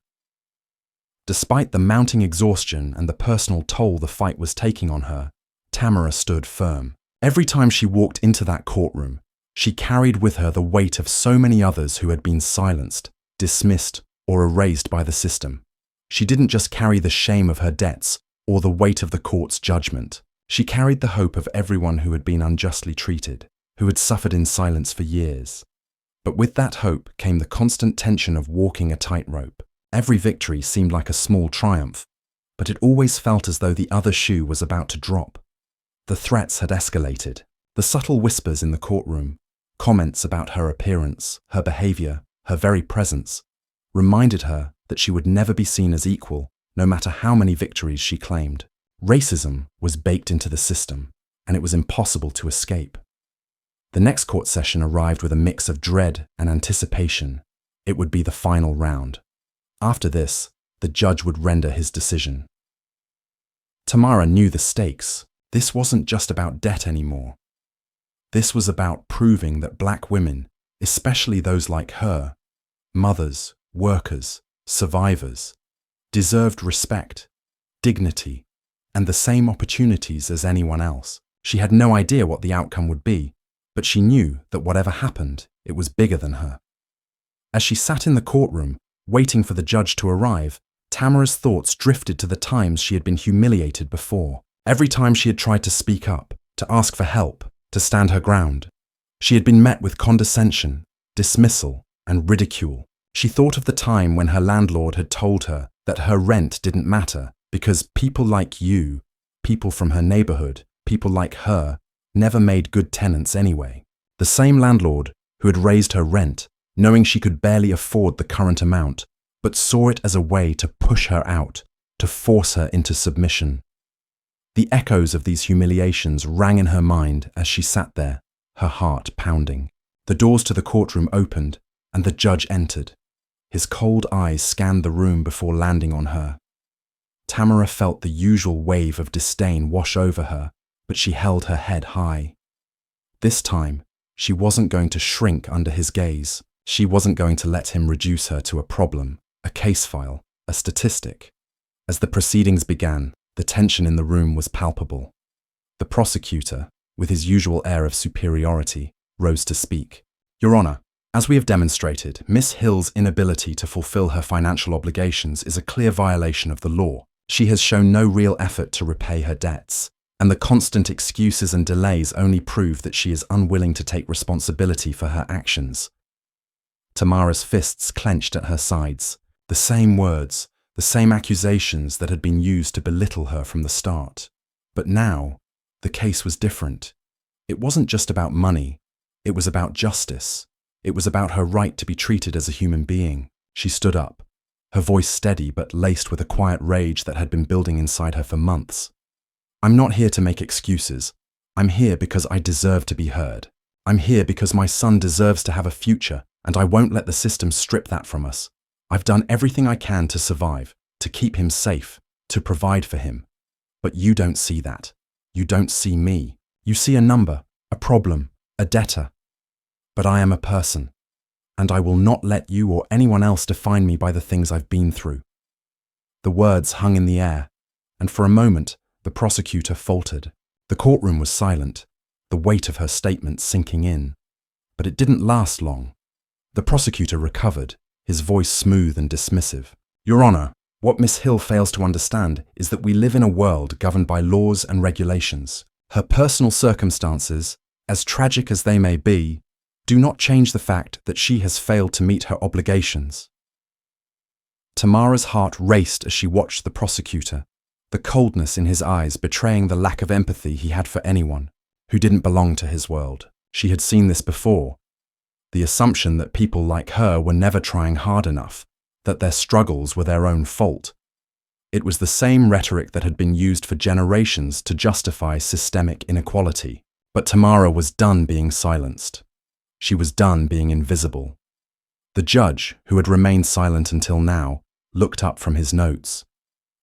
Despite the mounting exhaustion and the personal toll the fight was taking on her, Tamara stood firm. Every time she walked into that courtroom, she carried with her the weight of so many others who had been silenced, dismissed, or erased by the system. She didn't just carry the shame of her debts or the weight of the court's judgment. She carried the hope of everyone who had been unjustly treated, who had suffered in silence for years. But with that hope came the constant tension of walking a tightrope. Every victory seemed like a small triumph, but it always felt as though the other shoe was about to drop. The threats had escalated. The subtle whispers in the courtroom, comments about her appearance, her behavior, her very presence, reminded her that she would never be seen as equal, no matter how many victories she claimed. Racism was baked into the system, and it was impossible to escape. The next court session arrived with a mix of dread and anticipation. It would be the final round. After this, the judge would render his decision. Tamara knew the stakes. This wasn't just about debt anymore. This was about proving that black women, especially those like her, mothers, workers, survivors, deserved respect, dignity, and the same opportunities as anyone else. She had no idea what the outcome would be, but she knew that whatever happened, it was bigger than her. As she sat in the courtroom, waiting for the judge to arrive, Tamara's thoughts drifted to the times she had been humiliated before. Every time she had tried to speak up, to ask for help, to stand her ground, she had been met with condescension, dismissal, and ridicule. She thought of the time when her landlord had told her that her rent didn't matter because people like you, people from her neighborhood, people like her, never made good tenants anyway. The same landlord who had raised her rent, knowing she could barely afford the current amount, but saw it as a way to push her out, to force her into submission. The echoes of these humiliations rang in her mind as she sat there, her heart pounding. The doors to the courtroom opened, and the judge entered. His cold eyes scanned the room before landing on her. Tamara felt the usual wave of disdain wash over her, but she held her head high. This time, she wasn't going to shrink under his gaze. She wasn't going to let him reduce her to a problem, a case file, a statistic. As the proceedings began, the tension in the room was palpable. The prosecutor, with his usual air of superiority, rose to speak. Your Honor, as we have demonstrated, Miss Hill's inability to fulfill her financial obligations is a clear violation of the law. She has shown no real effort to repay her debts, and the constant excuses and delays only prove that she is unwilling to take responsibility for her actions. Tamara's fists clenched at her sides. The same words, the same accusations that had been used to belittle her from the start. But now, the case was different. It wasn't just about money. It was about justice. It was about her right to be treated as a human being. She stood up, her voice steady but laced with a quiet rage that had been building inside her for months. I'm not here to make excuses. I'm here because I deserve to be heard. I'm here because my son deserves to have a future, and I won't let the system strip that from us. I've done everything I can to survive, to keep him safe, to provide for him. But you don't see that. You don't see me. You see a number, a problem, a debtor. But I am a person, and I will not let you or anyone else define me by the things I've been through. The words hung in the air, and for a moment, the prosecutor faltered. The courtroom was silent, the weight of her statement sinking in. But it didn't last long. The prosecutor recovered, his voice smooth and dismissive. Your Honor, what Miss Hill fails to understand is that we live in a world governed by laws and regulations. Her personal circumstances, as tragic as they may be, do not change the fact that she has failed to meet her obligations. Tamara's heart raced as she watched the prosecutor, the coldness in his eyes betraying the lack of empathy he had for anyone who didn't belong to his world. She had seen this before. The assumption that people like her were never trying hard enough, that their struggles were their own fault. It was the same rhetoric that had been used for generations to justify systemic inequality. But Tamara was done being silenced. She was done being invisible. The judge, who had remained silent until now, looked up from his notes.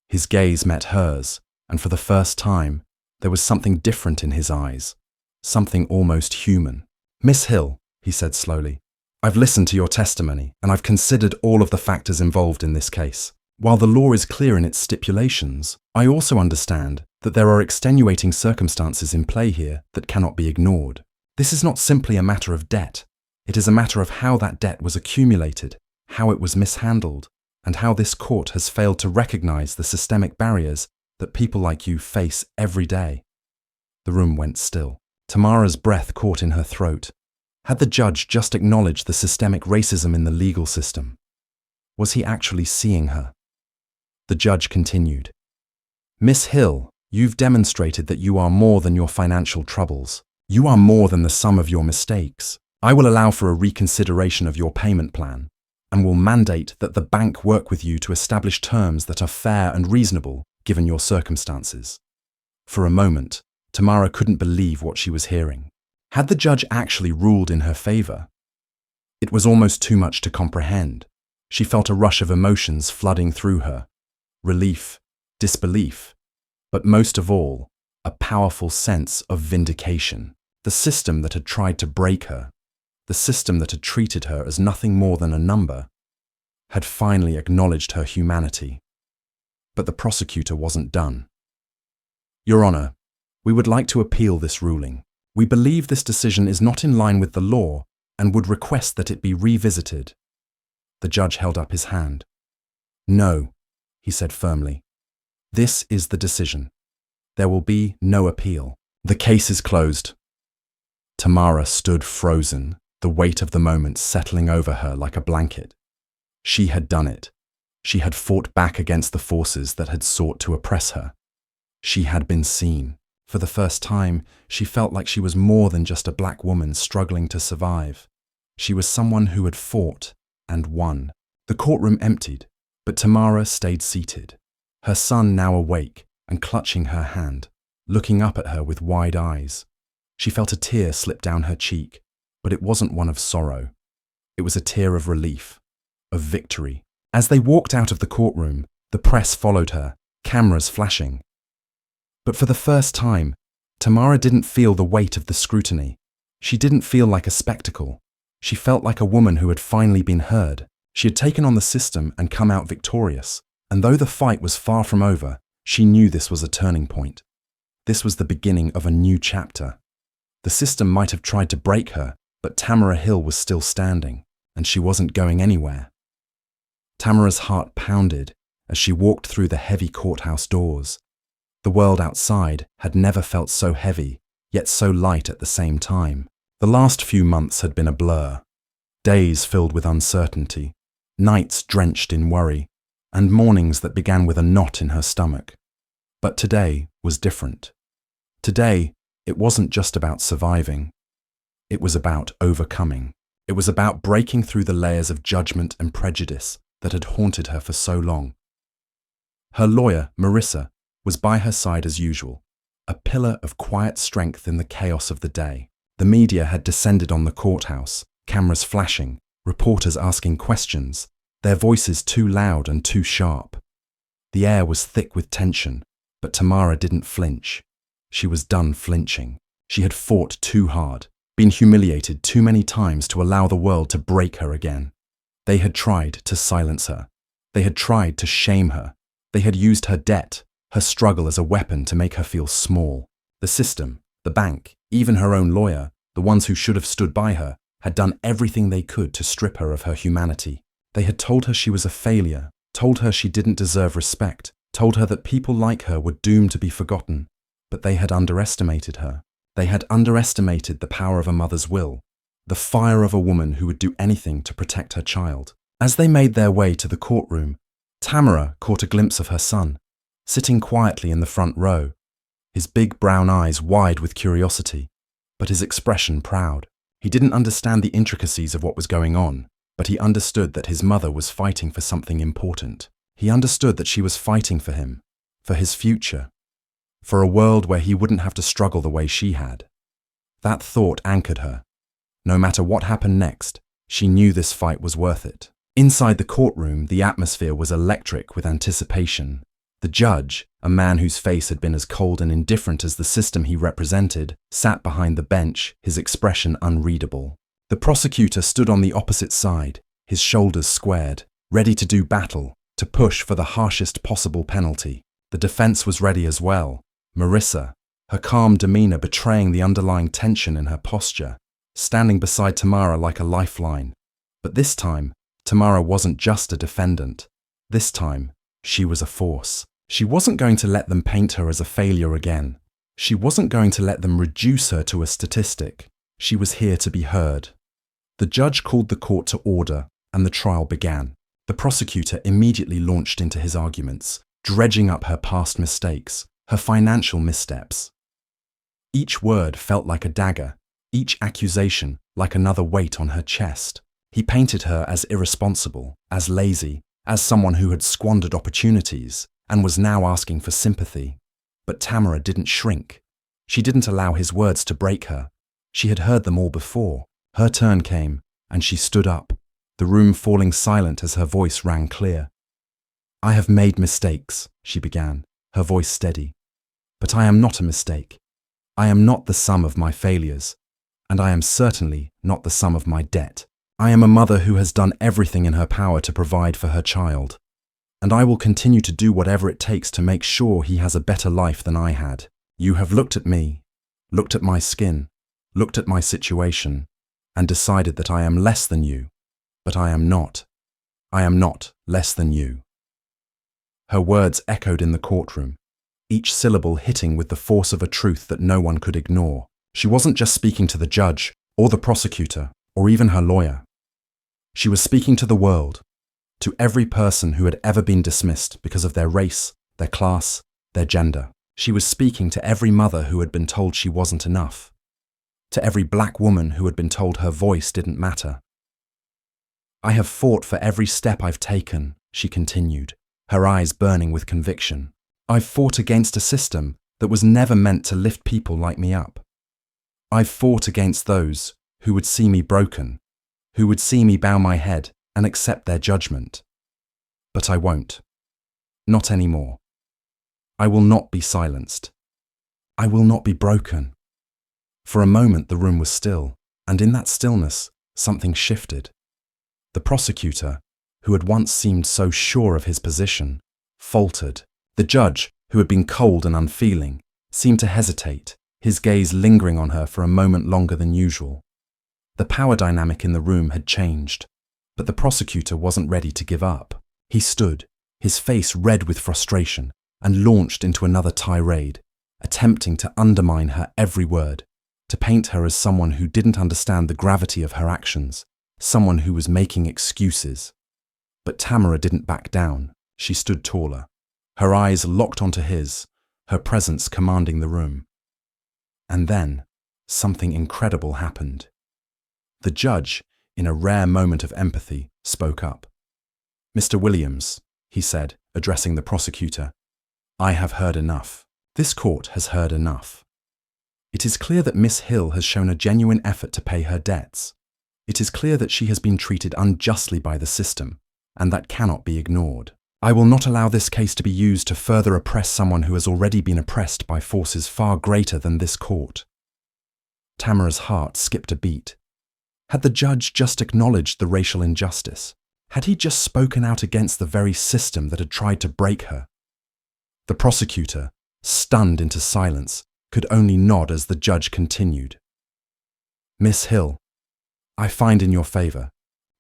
His gaze met hers, and for the first time, there was something different in his eyes, something almost human. Miss Hill, he said slowly, I've listened to your testimony, and I've considered all of the factors involved in this case. While the law is clear in its stipulations, I also understand that there are extenuating circumstances in play here that cannot be ignored. This is not simply a matter of debt. It is a matter of how that debt was accumulated, how it was mishandled, and how this court has failed to recognize the systemic barriers that people like you face every day. The room went still. Tamara's breath caught in her throat. Had the judge just acknowledged the systemic racism in the legal system? Was he actually seeing her? The judge continued. Miss Hill, you've demonstrated that you are more than your financial troubles. You are more than the sum of your mistakes. I will allow for a reconsideration of your payment plan and will mandate that the bank work with you to establish terms that are fair and reasonable given your circumstances. For a moment, Tamara couldn't believe what she was hearing. Had the judge actually ruled in her favor? It was almost too much to comprehend. She felt a rush of emotions flooding through her. Relief, disbelief, but most of all, a powerful sense of vindication. The system that had tried to break her, the system that had treated her as nothing more than a number, had finally acknowledged her humanity. But the prosecutor wasn't done. Your Honor, we would like to appeal this ruling. We believe this decision is not in line with the law and would request that it be revisited. The judge held up his hand. No, he said firmly. This is the decision. There will be no appeal. The case is closed. Tamara stood frozen, the weight of the moment settling over her like a blanket. She had done it. She had fought back against the forces that had sought to oppress her. She had been seen. For the first time, she felt like she was more than just a black woman struggling to survive. She was someone who had fought and won. The courtroom emptied, but Tamara stayed seated, her son now awake and clutching her hand, looking up at her with wide eyes. She felt a tear slip down her cheek, but it wasn't one of sorrow. It was a tear of relief, of victory. As they walked out of the courtroom, the press followed her, cameras flashing. But for the first time, Tamara didn't feel the weight of the scrutiny. She didn't feel like a spectacle. She felt like a woman who had finally been heard. She had taken on the system and come out victorious, and though the fight was far from over, she knew this was a turning point. This was the beginning of a new chapter. The system might have tried to break her, but Tamara Hill was still standing, and she wasn't going anywhere. Tamara's heart pounded as she walked through the heavy courthouse doors. The world outside had never felt so heavy, yet so light at the same time. The last few months had been a blur. Days filled with uncertainty, nights drenched in worry, and mornings that began with a knot in her stomach. But today was different. Today, it wasn't just about surviving. It was about overcoming. It was about breaking through the layers of judgment and prejudice that had haunted her for so long. Her lawyer, Marissa, was by her side as usual, a pillar of quiet strength in the chaos of the day. The media had descended on the courthouse, cameras flashing, reporters asking questions, their voices too loud and too sharp. The air was thick with tension, but Tamara didn't flinch. She was done flinching. She had fought too hard, been humiliated too many times to allow the world to break her again. They had tried to silence her. They had tried to shame her. They had used her debt, her struggle as a weapon to make her feel small. The system, the bank, even her own lawyer, the ones who should have stood by her, had done everything they could to strip her of her humanity. They had told her she was a failure, told her she didn't deserve respect, told her that people like her were doomed to be forgotten. But they had underestimated her. They had underestimated the power of a mother's will, the fire of a woman who would do anything to protect her child. As they made their way to the courtroom, Tamara caught a glimpse of her son, sitting quietly in the front row, his big brown eyes wide with curiosity, but his expression proud. He didn't understand the intricacies of what was going on, but he understood that his mother was fighting for something important. He understood that she was fighting for him, for his future, for a world where he wouldn't have to struggle the way she had. That thought anchored her. No matter what happened next, she knew this fight was worth it. Inside the courtroom, the atmosphere was electric with anticipation. The judge, a man whose face had been as cold and indifferent as the system he represented, sat behind the bench, his expression unreadable. The prosecutor stood on the opposite side, his shoulders squared, ready to do battle, to push for the harshest possible penalty. The defense was ready as well. Marissa, her calm demeanor betraying the underlying tension in her posture, standing beside Tamara like a lifeline. But this time, Tamara wasn't just a defendant. This time, she was a force. She wasn't going to let them paint her as a failure again. She wasn't going to let them reduce her to a statistic. She was here to be heard. The judge called the court to order, and the trial began. The prosecutor immediately launched into his arguments, dredging up her past mistakes, her financial missteps. Each word felt like a dagger, each accusation like another weight on her chest. He painted her as irresponsible, as lazy, as someone who had squandered opportunities and was now asking for sympathy. But Tamara didn't shrink. She didn't allow his words to break her. She had heard them all before. Her turn came, and she stood up, the room falling silent as her voice rang clear. "I have made mistakes," she began, her voice steady. "But I am not a mistake. I am not the sum of my failures, and I am certainly not the sum of my debt. I am a mother who has done everything in her power to provide for her child, and I will continue to do whatever it takes to make sure he has a better life than I had. You have looked at me, looked at my skin, looked at my situation, and decided that I am less than you, but I am not. I am not less than you." Her words echoed in the courtroom, each syllable hitting with the force of a truth that no one could ignore. She wasn't just speaking to the judge, or the prosecutor, or even her lawyer. She was speaking to the world, to every person who had ever been dismissed because of their race, their class, their gender. She was speaking to every mother who had been told she wasn't enough, to every black woman who had been told her voice didn't matter. "I have fought for every step I've taken," she continued, her eyes burning with conviction. "I've fought against a system that was never meant to lift people like me up. I've fought against those who would see me broken, who would see me bow my head and accept their judgment. But I won't. Not anymore. I will not be silenced. I will not be broken." For a moment the room was still, and in that stillness, something shifted. The prosecutor, who had once seemed so sure of his position, faltered. The judge, who had been cold and unfeeling, seemed to hesitate, his gaze lingering on her for a moment longer than usual. The power dynamic in the room had changed, but the prosecutor wasn't ready to give up. He stood, his face red with frustration, and launched into another tirade, attempting to undermine her every word, to paint her as someone who didn't understand the gravity of her actions, someone who was making excuses. But Tamara didn't back down. She stood taller, her eyes locked onto his, her presence commanding the room. And then, something incredible happened. The judge, in a rare moment of empathy, spoke up. "Mr. Williams," he said, addressing the prosecutor, "I have heard enough. This court has heard enough. It is clear that Miss Hill has shown a genuine effort to pay her debts. It is clear that she has been treated unjustly by the system, and that cannot be ignored. I will not allow this case to be used to further oppress someone who has already been oppressed by forces far greater than this court." Tamara's heart skipped a beat. Had the judge just acknowledged the racial injustice? Had he just spoken out against the very system that had tried to break her? The prosecutor, stunned into silence, could only nod as the judge continued. "Miss Hill, I find in your favor.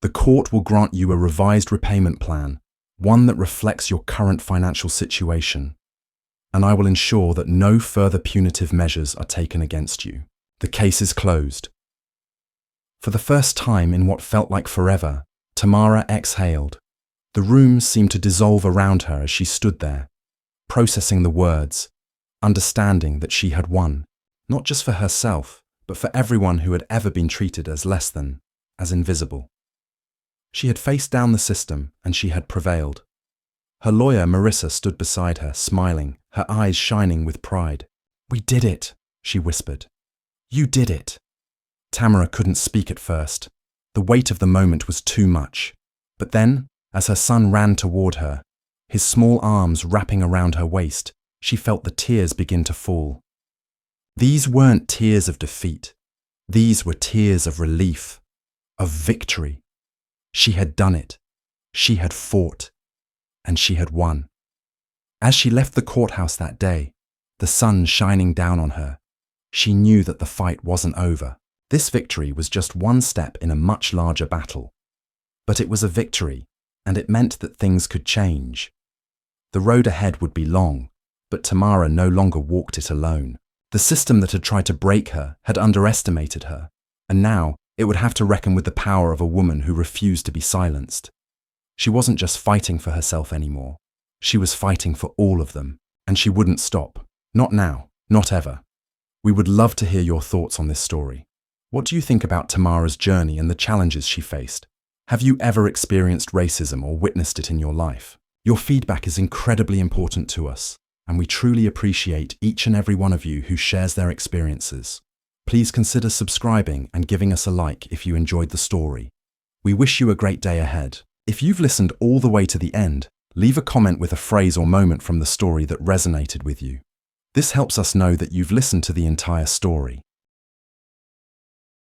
The court will grant you a revised repayment plan, one that reflects your current financial situation, and I will ensure that no further punitive measures are taken against you. The case is closed." For the first time in what felt like forever, Tamara exhaled. The room seemed to dissolve around her as she stood there, processing the words, understanding that she had won, not just for herself, but for everyone who had ever been treated as less than, as invisible. She had faced down the system, and she had prevailed. Her lawyer, Marissa, stood beside her, smiling, her eyes shining with pride. "We did it," she whispered. "You did it." Tamara couldn't speak at first. The weight of the moment was too much. But then, as her son ran toward her, his small arms wrapping around her waist, she felt the tears begin to fall. These weren't tears of defeat. These were tears of relief. of victory. She had done it. She had fought. And she had won. As she left the courthouse that day, the sun shining down on her, she knew that the fight wasn't over. This victory was just one step in a much larger battle. But it was a victory, and it meant that things could change. The road ahead would be long, but Tamara no longer walked it alone. The system that had tried to break her had underestimated her, and now it would have to reckon with the power of a woman who refused to be silenced. She wasn't just fighting for herself anymore. She was fighting for all of them, and she wouldn't stop. Not now, not ever. We would love to hear your thoughts on this story. What do you think about Tamara's journey and the challenges she faced? Have you ever experienced racism or witnessed it in your life? Your feedback is incredibly important to us, and we truly appreciate each and every one of you who shares their experiences. Please consider subscribing and giving us a like if you enjoyed the story. We wish you a great day ahead. If you've listened all the way to the end, leave a comment with a phrase or moment from the story that resonated with you. This helps us know that you've listened to the entire story.